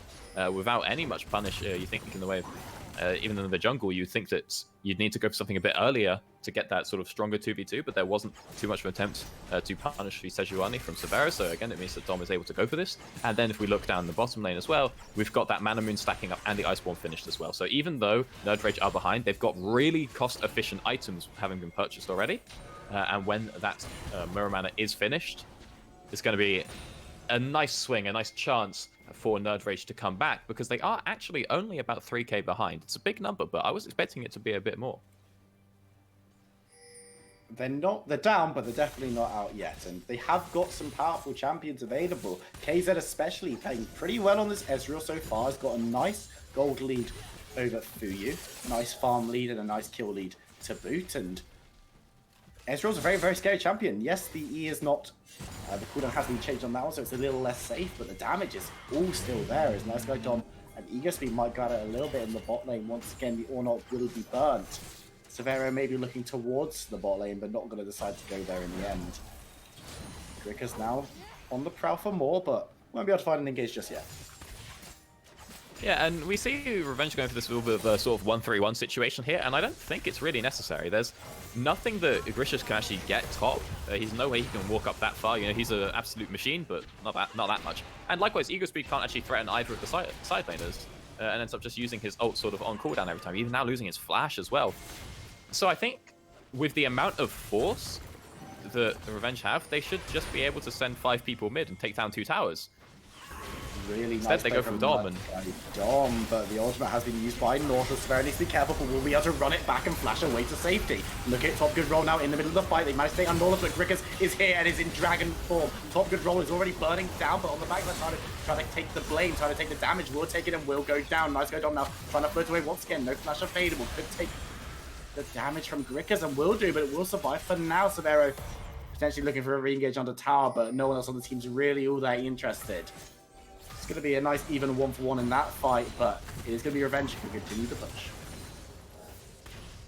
without any much punish. You think in the way of, even in the jungle, you'd think that you'd need to go for something a bit earlier to get that sort of stronger 2v2, but there wasn't too much of an attempt to punish the Sejuani from Severa, so again, it means that Dom is able to go for this. And then if we look down the bottom lane as well, we've got that Mana Moon stacking up and the Iceborne finished as well. So even though nerdRage are behind, they've got really cost-efficient items having been purchased already, and when that Mirror Mana is finished, it's going to be a nice swing, a nice chance for nerdRage to come back, because they are actually only about 3k behind. It's a big number, but I was expecting it to be a bit more. They're down, but they're definitely not out yet, and they have got some powerful champions available. KZ especially playing pretty well on this Ezreal so far. Has got a nice gold lead over Fuyu, nice farm lead and a nice kill lead to boot, and Ezreal's a very, very scary champion. Yes, the E is not, the cooldown has been changed on that one, so it's a little less safe, but the damage is all still there. As Nice Guy Dom and Ego Speed might guard it a little bit in the bot lane. Once again, the Ornn will be burnt. Severo may be looking towards the bot lane, but not going to decide to go there in the end. Grikus now on the prowl for more, but won't be able to find an engage just yet. Yeah, and we see Revenge going for this little bit of a sort of 1-3-1 situation here, and I don't think it's really necessary. There's nothing that Grishus can actually get top. He's no way he can walk up that far. You know, he's an absolute machine, but not that much. And likewise, Ego Speed can't actually threaten either of the side laners, and ends up just using his ult sort of on cooldown every time, even now losing his flash as well. So I think with the amount of force that the Revenge have, they should just be able to send 5 people mid and take down 2 towers. Really Instead, nice they go from Dom. Dom, but the ultimate has been used by North. Severo needs to be careful, but will be able to run it back and flash away to safety. Look at Top Good Roll now in the middle of the fight. They managed to stay on North, but Grikus is here and is in dragon form. Top Good Roll is already burning down, but on the back of the side, trying to take the blame, trying to take the damage. Will take it and will go down. Nice go Dom now, trying to float away once again. No flash available. Could take the damage from Grikus and will do, but it will survive for now. Severo potentially looking for a re-engage onto tower, but no one else on the team's really all that interested. It's going to be a nice even 1-for-1 in that fight, but it is going to be Revenge who can continue the push.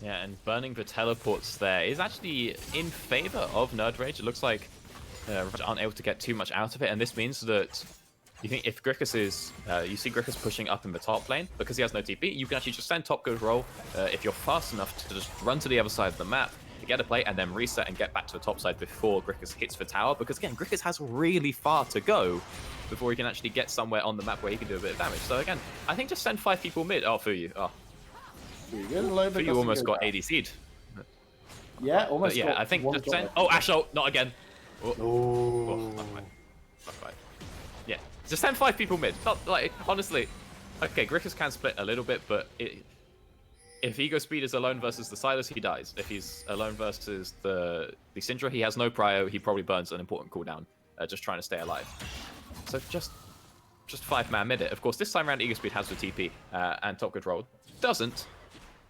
Yeah, and burning the teleports there is actually in favor of nerdRage. It looks like Revenge aren't able to get too much out of it, and this means that you think if Grikus is, you see Grikus pushing up in the top lane, because he has no TP, you can actually just send Top Good Roll if you're fast enough to just run to the other side of the map, to get a play, and then reset and get back to the top side before Grikus hits the tower, because again, Grikus has really far to go before he can actually get somewhere on the map where he can do a bit of damage. So again, I think just send 5 people mid. Oh, Fuyu. Oh. Fuyu almost got ADC'd. Yeah, almost. But yeah, I think just send... Oh, Ash ult, not again. Oh, not quite. Not quite. Yeah, just send 5 people mid. Not like honestly. Okay, Grickus can split a little bit, but if Ego Speed is alone versus the Silas, he dies. If he's alone versus the Syndra, he has no prio. He probably burns an important cooldown, just trying to stay alive. So just 5-man mid it. Of course, this time around, Ego Speed has the TP, and Top Control doesn't.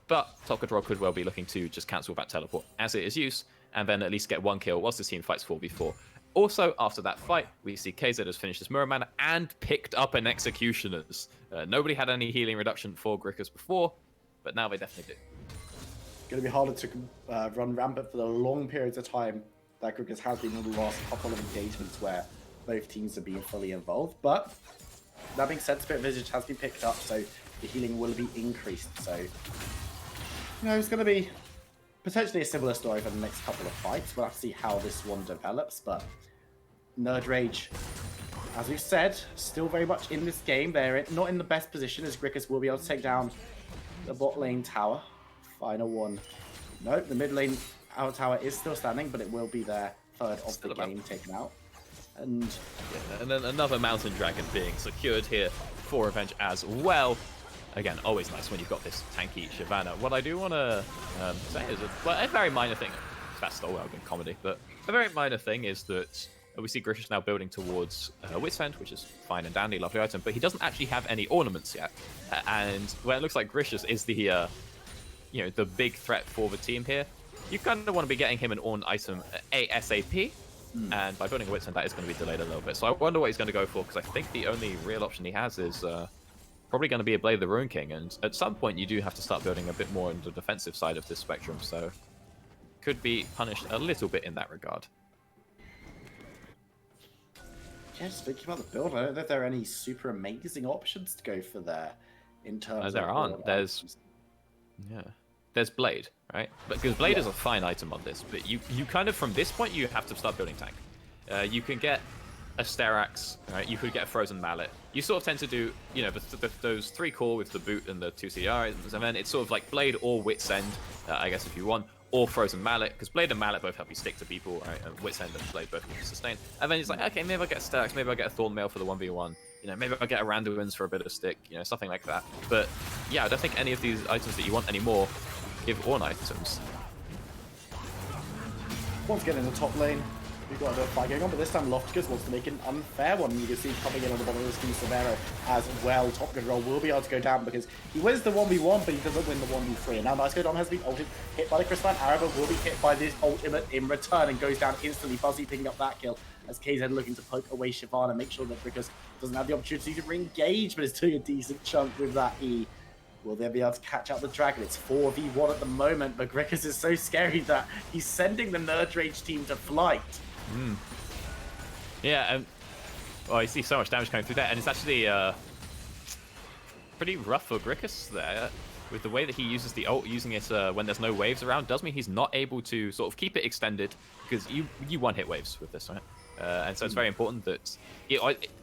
But Top Control could well be looking to just cancel that teleport as it is used, and then at least get 1 kill whilst the team fights 4v4. Also, after that fight, we see KZ has finished his Mirror Mana and picked up an Executioners. Nobody had any healing reduction for Grickus before, but now they definitely do. Going to be harder to run rampant for the long periods of time that Grickus has been in the last couple of engagements where both teams have been fully involved. But that being said, Spirit Visage has been picked up, so the healing will be increased. So, you know, it's going to be potentially a similar story for the next couple of fights. We'll have to see how this one develops, but nerdRage, as we've said, still very much in this game. They're not in the best position, as Grickus will be able to take down the bot lane tower. Final one. Nope, the mid lane our tower is still standing, but it will be their third of the game taken out. And yeah, and then another Mountain Dragon being secured here for Revenge as well. Again, always nice when you've got this tanky Shyvana. What I do want to say is a very minor thing. That's still well good comedy, but a very minor thing is that we see Grickus now building towards Wit's End, which is fine and dandy, lovely item, but he doesn't actually have any ornaments yet. And when it looks like Grickus is the you know, the big threat for the team here, you kind of want to be getting him an Orn item ASAP. And by building a Wit's End, that is going to be delayed a little bit. So I wonder what he's going to go for, because I think the only real option he has is probably going to be a Blade of the Ruin King. And at some point, you do have to start building a bit more on the defensive side of this spectrum. So could be punished a little bit in that regard. Yeah, just thinking about the build, I don't know if there are any super amazing options to go for there in terms of... There aren't. There's Blade, right? Because Blade is a fine item on this, but you kind of, from this point, you have to start building tank. You can get a Sterax, right? You could get a Frozen Mallet. You sort of tend to do, you know, those 3 core with the boot and the 2 CR items, and then it's sort of like Blade or Wit's End, I guess if you want, or Frozen Mallet, because Blade and Mallet both help you stick to people, right? And Wit's End and Blade both help you sustain. And then it's like, okay, maybe I'll get a Sterax, maybe I'll get a Thorn Mail for the 1v1. You know, maybe I'll get a Randuin's for a bit of stick, you know, something like that. But yeah, I don't think any of these items that you want anymore give Orn items. Once again in the top lane, we've got a bit of fight going on, but this time Lofticus wants to make an unfair one. You can see coming in on the bottom of the screen, Severo as well. Top Control will be able to go down because he wins the 1v1, but he doesn't win the 1v3. And now NiceGoDon has been ulted, hit by the Crystalline Arrow, but will be hit by this ultimate in return and goes down instantly. Fuzzy picking up that kill as KZ looking to poke away Shyvana, make sure that Grickus doesn't have the opportunity to re-engage, but is doing a decent chunk with that E. Will they be able to catch out the Dragon? It's 4v1 at the moment, but Grickus is so scary that he's sending the nerdRage team to flight. Yeah, well, you see so much damage coming through there, and it's actually pretty rough for Grickus there. With the way that he uses the ult, using it when there's no waves around, does mean he's not able to sort of keep it extended, because you one-hit waves with this, right? And so it's very important that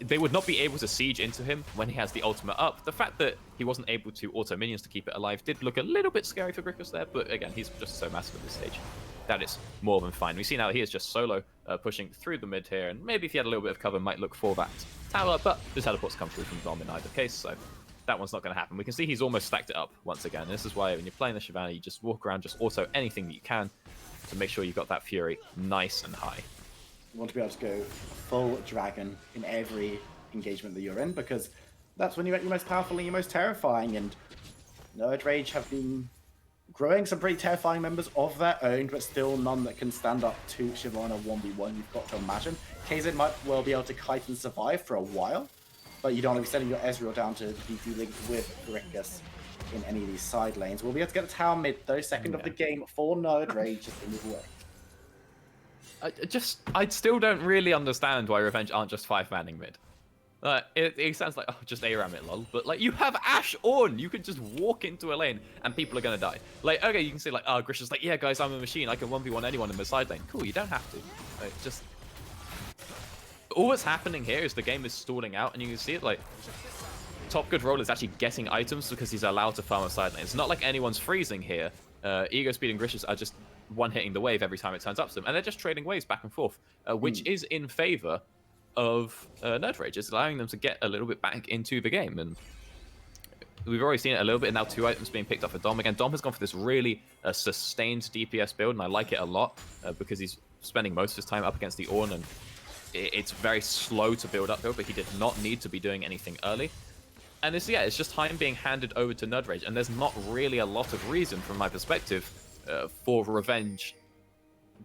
they would not be able to siege into him when he has the ultimate up. The fact that he wasn't able to auto minions to keep it alive did look a little bit scary for Grickus there, but again, he's just so massive at this stage. That is more than fine. We see now that he is just solo pushing through the mid here, and maybe if he had a little bit of cover, might look for that tower, but the teleports come through from Dom in either case, so that one's not going to happen. We can see he's almost stacked it up once again. And this is why when you're playing the Shyvana, you just walk around, just auto anything that you can to make sure you've got that Fury nice and high. You want to be able to go full Dragon in every engagement that you're in, because that's when you're at your most powerful and your most terrifying, and nerdRage have been growing some pretty terrifying members of their own, but still none that can stand up to Shyvana 1v1, you've got to imagine. KZ might well be able to kite and survive for a while, but you don't want to be sending your Ezreal down to be linked with Grickus in any of these side lanes. We'll be able to get the tower mid, though, second of the game for nerdRage just to move away. I still don't really understand why Revenge aren't just 5-manning mid. It sounds like, oh, just ARAM it, lol. But, like, you have Ashe Ornn! You can just walk into a lane and people are gonna die. Like, okay, you can say, like, oh, Grisha's like, yeah, guys, I'm a machine. I can 1v1 anyone in the side lane. Cool, you don't have to. Like, just... All that's happening here is the game is stalling out, and you can see it, like... Top Control is actually getting items because he's allowed to farm a side lane. It's not like anyone's freezing here. Ego Speed and Grishas are just one-hitting the wave every time it turns up to them, and they're just trading waves back and forth, which is in favor of nerdRage. It's allowing them to get a little bit back into the game, and we've already seen it a little bit. Now 2 items being picked up for Dom. Again, Dom has gone for this really sustained DPS build, and I like it a lot because he's spending most of his time up against the Ornn, and it's very slow to build up, but he did not need to be doing anything early. And it's just time being handed over to nerdRage, and there's not really a lot of reason, from my perspective, for Revenge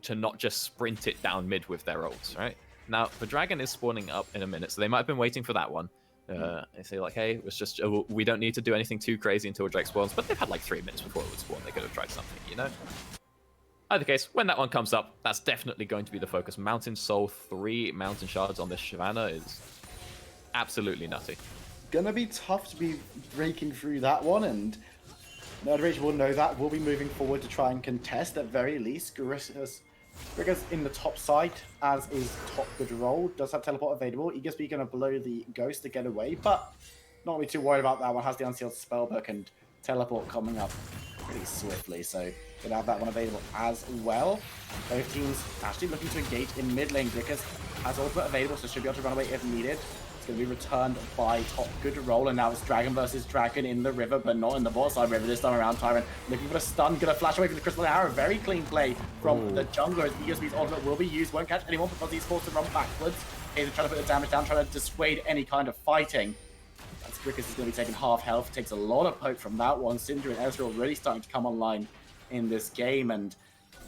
to not just sprint it down mid with their ults, right? Now, the dragon is spawning up in a minute, so they might have been waiting for that one. They say like, hey, it's just we don't need to do anything too crazy until Drake spawns, but they've had like 3 minutes before it would spawn. They could have tried something, you know? Either case, when that one comes up, that's definitely going to be the focus. Mountain Soul, 3 Mountain Shards on this Shyvana is absolutely nutty. Gonna be tough to be breaking through that one, and nerdRage will know that. We'll be moving forward to try and contest at very least. Grigga's in the top side, as is top good roll. Does have teleport available. Eagersby gonna blow the ghost to get away, but not really too worried about that one. Has the unsealed spellbook and teleport coming up pretty swiftly, so gonna have that one available as well. Both teams actually looking to engage in mid lane. Grigga's has ultimate available, so should be able to run away if needed. It's going to be returned by top good roll, and now it's Dragon versus Dragon in the river, but not in the bot side river this time around. Tyrant looking for a stun, going to flash away from the Crystal Arrow. Very clean play from the jungler, as Eagersby's ultimate will be used. Won't catch anyone because he's forced to run backwards. He's trying to put the damage down, trying to dissuade any kind of fighting. As Griggas is going to be taking half health, takes a lot of poke from that one. Syndra and Ezreal really starting to come online in this game, and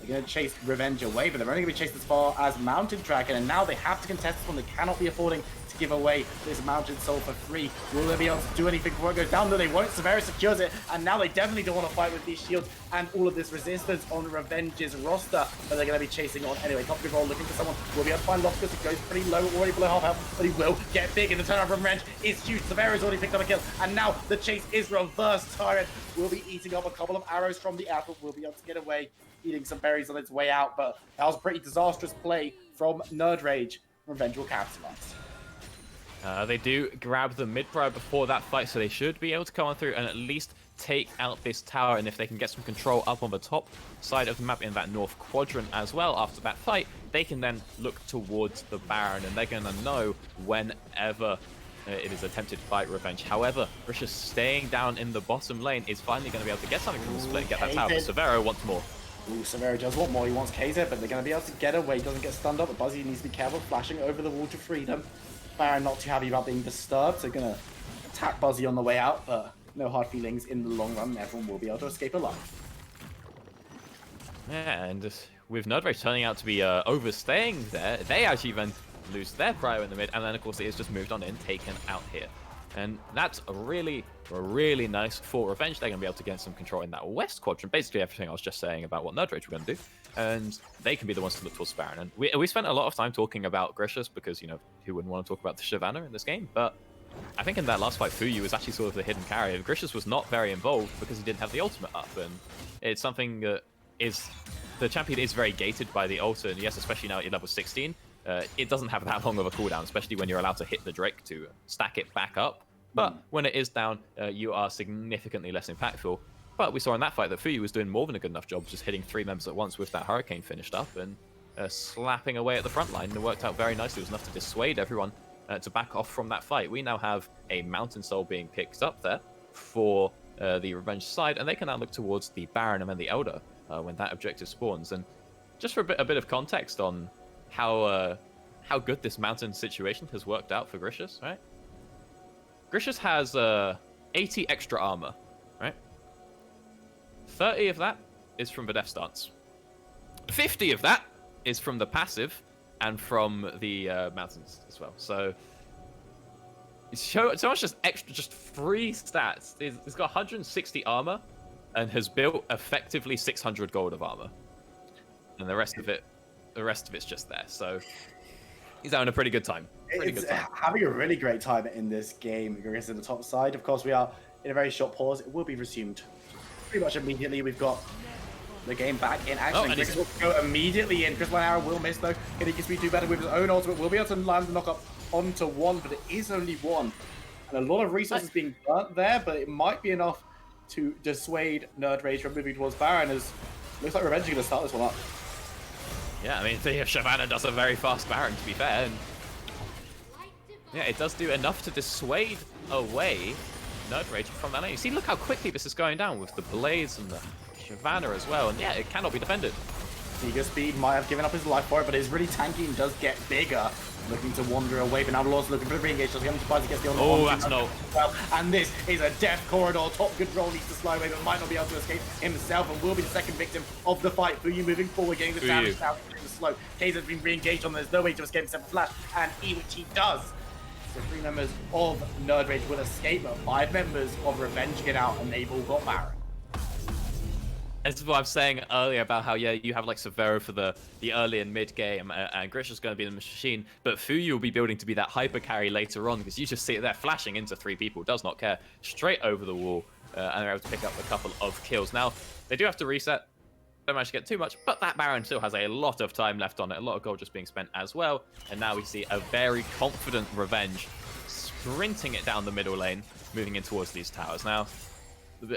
they're going to chase Revenge away, but they're only going to be chased as far as Mountain Dragon, and now they have to contest this one. They cannot be affording to give away this Mountain Soul for free. Will they be able to do anything before it goes down? No, they won't. Severus secures it, and now they definitely don't want to fight with these shields and all of this resistance on Revenge's roster, but they're going to be chasing on anyway. Top control looking for someone. Will be able to find Loftus. It goes pretty low, already below half health, but he will get big, and the turnaround from Revenge is huge. Severus already picked up a kill, and now the chase is reversed. Tyrant will be eating up a couple of arrows from the apple, will be able to get away, eating some berries on its way out, but that was a pretty disastrous play from nerdRage. Revenge will capitalize. They do grab the mid prior before that fight, so they should be able to come on through and at least take out this tower. And if they can get some control up on the top side of the map in that north quadrant as well after that fight, they can then look towards the Baron, and they're going to know whenever it is attempted to fight Revenge. However, Grishas staying down in the bottom lane is finally going to be able to get something from the split and get that tower. But Severo wants more. Ooh, Severo does want more. He wants KZ, but they're going to be able to get away. Doesn't get stunned up, but Buzzy needs to be careful, flashing over the wall to freedom. Baron not too happy about being disturbed, so going to attack Buzzy on the way out, but no hard feelings in the long run. Everyone will be able to escape alive. Yeah, and with nerdRage turning out to be overstaying there, they actually then lose their prio in the mid, and then of course it is just moved on in, taken out here. And that's really nice for Revenge. They're going to be able to get some control in that west quadrant. Basically everything I was just saying about what nerdRage were going to do. And they can be the ones to look towards Baron. And we spent a lot of time talking about Grishas because, you know, who wouldn't want to talk about the Shyvana in this game? But I think in that last fight, Fuyu was actually sort of the hidden carrier. Grishas was not very involved because he didn't have the ultimate up. And it's something that is... The champion is very gated by the ult, and yes, especially now at level 16. It doesn't have that long of a cooldown, especially when you're allowed to hit the Drake to stack it back up. But when it is down, you are significantly less impactful. But we saw in that fight that Fuyu was doing more than a good enough job, just hitting 3 members at once with that Hurricane finished up and slapping away at the front line. And it worked out very nicely. It was enough to dissuade everyone to back off from that fight. We now have a Mountain Soul being picked up there for the Revenge side, and they can now look towards the Baron and then the Elder when that objective spawns. And just for a bit of context on how good this Mountain situation has worked out for Grishas, right? Grishas has 80 extra armor, right? 30 of that is from the Death Stance. 50 of that is from the passive and from the mountains as well. So much just extra, just free stats. He's got 160 armor and has built effectively 600 gold of armor, and the rest of it's just there. So he's having a pretty good time. Having a really great time in this game. Grishas in the top side. Of course, we are in a very short pause. It will be resumed pretty much immediately. We've got the game back in action. Grishas will go immediately in. Crystal Arrow will miss though. Can he do better with his own ultimate? Will be able to land the knock up onto one, but it is only one. And a lot of resources being burnt there, but it might be enough to dissuade nerdRage from moving towards Baron, as Looks like Revenge is going to start this one up. Yeah, I mean, Shyvana does a very fast Baron, to be fair. And yeah, it does do enough to dissuade away nerdRage from that lane. You see, look how quickly this is going down with the Blades and the Shyvana as well. And yeah, it cannot be defended. Eager Speed might have given up his life for it, but it's really tanky and does get bigger. Looking to wander away, but now Lord's looking for the re-engage. Does he surprised he gets the on? Oh, that's no. Well, and this is a death corridor. Top control needs to slide away, but might not be able to escape himself, and will be the second victim of the fight. Fuyu moving forward, getting the damage down through the slope. Kai's has been re-engaged on. There's no way to escape except for Flash, and which he does. So 3 members of nerdRage will escape, but 5 members of Revenge get out, and they've all got Baron. This is what I was saying earlier about how, yeah, you have like Severo for the early and mid game, and Grisha's going to be the machine, but Fuyu will be building to be that hyper carry later on, because you just see it there flashing into 3 people, does not care, straight over the wall, and they're able to pick up a couple of kills. Now, they do have to reset, don't manage to get too much, but that Baron still has a lot of time left on it, a lot of gold just being spent as well, and now we see a very confident Revenge sprinting it down the middle lane, moving in towards these towers. Now,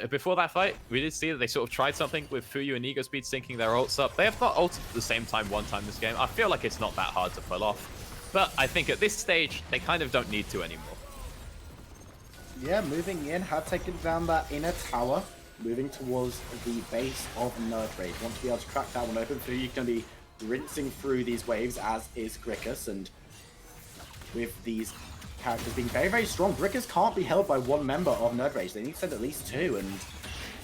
before that fight, we did see that they sort of tried something with Fuyu and Ego Speed syncing their ults up. They have not ulted at the same time one time this game. I feel like it's not that hard to pull off. But I think at this stage, they kind of don't need to anymore. Yeah, moving in, have taken down that inner tower. Moving towards the base of nerdRage. Want to be able to crack that one open. Fuyu's going to be rinsing through these waves, as is Grickus. And with these characters being very, very strong, Grickus can't be held by 1 member of nerdRage. They need to send at least 2, and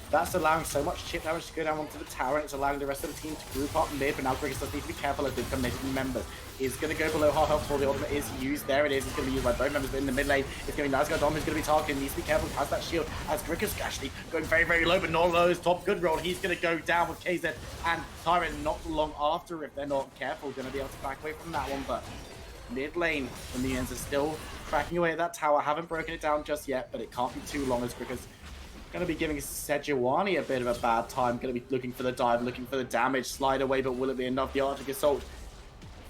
that's allowing so much chip damage to go down onto the tower, and it's allowing the rest of the team to group up mid, but now Grickus does need to be careful as they become members. Is going to go below half health before the ultimate is used. There it is. It's going to be used by both members, but in the mid lane, it's going to be Nazgul who's going to be targeting. Needs to be careful, has that shield, as Grickus actually going very, very low, but not low is top good roll. He's going to go down with KZ and Tyrant not long after, if they're not careful, going to be able to back away from that one, but mid lane, the minions are still cracking away at that tower. Haven't broken it down just yet, but it can't be too long, as Grickus going to be giving Sejuani a bit of a bad time. Going to be looking for the dive, looking for the damage, slide away, but will it be enough? The Arctic Assault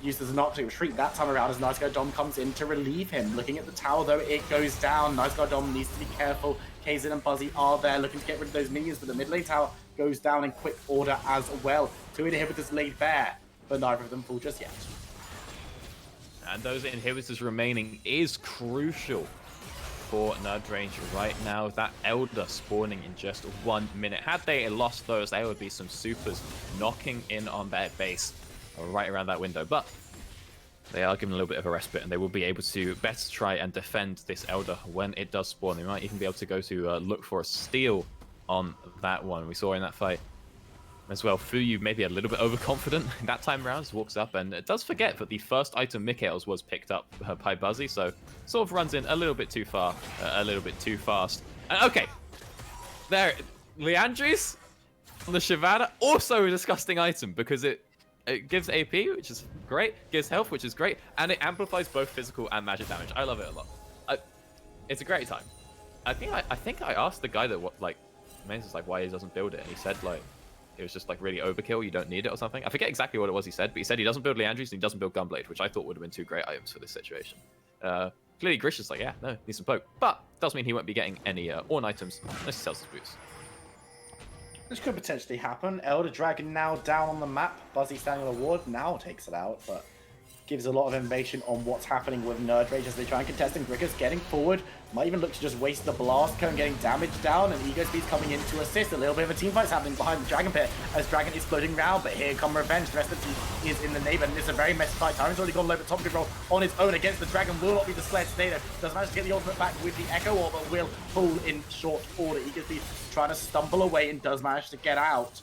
used as an Arctic retreat that time around as Nice Guy Dom comes in to relieve him. Looking at the tower though, it goes down. Nice Guy Dom needs to be careful. Kaizen and Buzzy are there looking to get rid of those minions, but the mid lane tower goes down in quick order as well. 2 inhibitors laid bare, but neither of them fall just yet. And those inhibitors remaining is crucial for nerdRage right now. That Elder spawning in just 1 minute. Had they lost those, there would be some supers knocking in on their base right around that window. But they are given a little bit of a respite, and they will be able to better try and defend this Elder when it does spawn. They might even be able to go to look for a steal on that one. We saw in that fight as well, Fuyu maybe a little bit overconfident that time around, walks up and does forget that the first item UKEL's was picked up by Buzzy, so sort of runs in a little bit too far, a little bit too fast. Okay, there, Liandry's on the Shyvana, also a disgusting item, because it gives AP, which is great, gives health, which is great, and it amplifies both physical and magic damage. I love it a lot. It's a great time. I think I asked the guy that was like why he doesn't build it, and he said like it was just like really overkill, you don't need it or something. I forget exactly what it was he said, but he said he doesn't build Liandry's and he doesn't build Gunblade, which I thought would have been 2 great items for this situation. Clearly Grisha's like, yeah, no, needs some poke, but does mean he won't be getting any Ornn items unless he sells his boots. This could potentially happen. Elder Dragon now down on the map. Buzzy standing on the ward now takes it out, but gives a lot of information on what's happening with nerdRage as they try and contest, and Grickus getting forward. Might even look to just waste the blast cone, getting damage down, and Ego Speed's coming in to assist. A little bit of a team fight's happening behind the Dragon Pit as Dragon is floating around, but here come Revenge. The rest of the team is in the neighbor, and it's a very messy fight. Tyrant's already gone low, but top control on his own against the Dragon will not be the sled today though. Does manage to get the ultimate back with the Echo Orb, but will pull in short order. Ego Speed trying to stumble away and does manage to get out.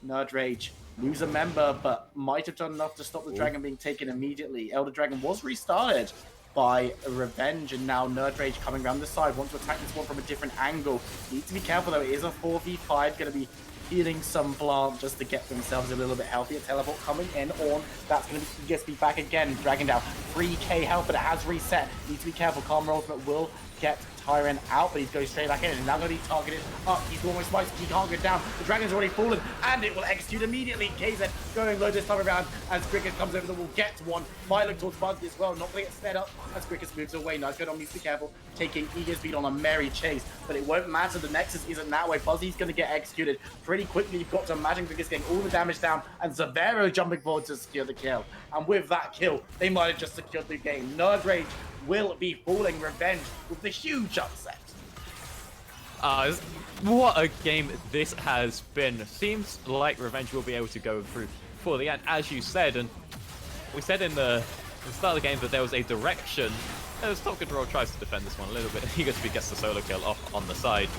nerdRage lose a member, but might have done enough to stop the Dragon being taken immediately. Elder Dragon was restarted by Revenge, and now nerdRage coming around the side. Want to attack this one from a different angle. Need to be careful though, it is a 4v5, going to be healing some plant just to get themselves a little bit healthier. Teleport coming in on, that's going to be ESP back again. Dragon down 3k health, but it has reset. Need to be careful, Karma Ultimate will get Tyrant out, but he's going straight back in, and now going to be targeted up. He's almost spiked, he can't get down. The Dragon's already fallen, and it will execute immediately. KZ going low this time around as Cricket comes over the wall, gets one. Might look towards Buzzy as well, not going to get sped up as Cricket moves away. Nice good on me, be careful, taking Eager speed on a merry chase, but it won't matter. The Nexus isn't that way. Buzzy's going to get executed pretty quickly. You've got to imagine Cricket's getting all the damage down, and Severo jumping forward to secure the kill. And with that kill, they might have just secured the game. nerdRage will be falling. Revenge with the huge upset. What a game this has been. Seems like Revenge will be able to go through for the end, as you said, and we said in the start of the game that there was a direction. As Top Control tries to defend this one a little bit, he gets the solo kill off on the side.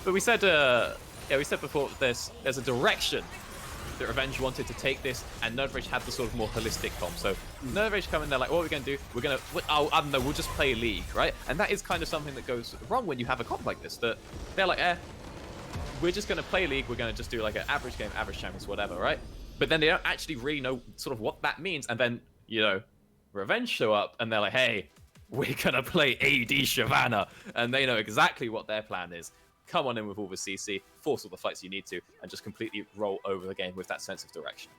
But we said, we said before there's a direction that Revenge wanted to take this, and nerdRage had the sort of more holistic comp. So nerdRage come in, they're like, what are we going to do? We're going to, I don't know, we'll just play League, right? And that is kind of something that goes wrong when you have a comp like this, that they're like, we're just going to play League, we're going to just do like an average game, average champions, whatever, right? But then they don't actually really know sort of what that means, and then, you know, Revenge show up, and they're like, hey, we're going to play AD Shyvana, and they know exactly what their plan is. Come on in with all the CC, force all the fights you need to, and just completely roll over the game with that sense of direction.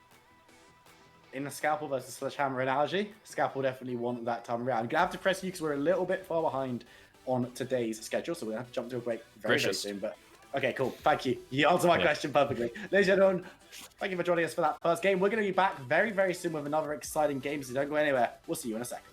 In the Scalpel versus Sledgehammer analogy, Scalpel definitely won that time around. I'm going to have to press you because we're a little bit far behind on today's schedule, so we're going to have to jump to a break very soon. But okay, cool. Thank you. You answered my question perfectly. Ladies and gentlemen, thank you for joining us for that first game. We're going to be back very, very soon with another exciting game, so don't go anywhere. We'll see you in a second.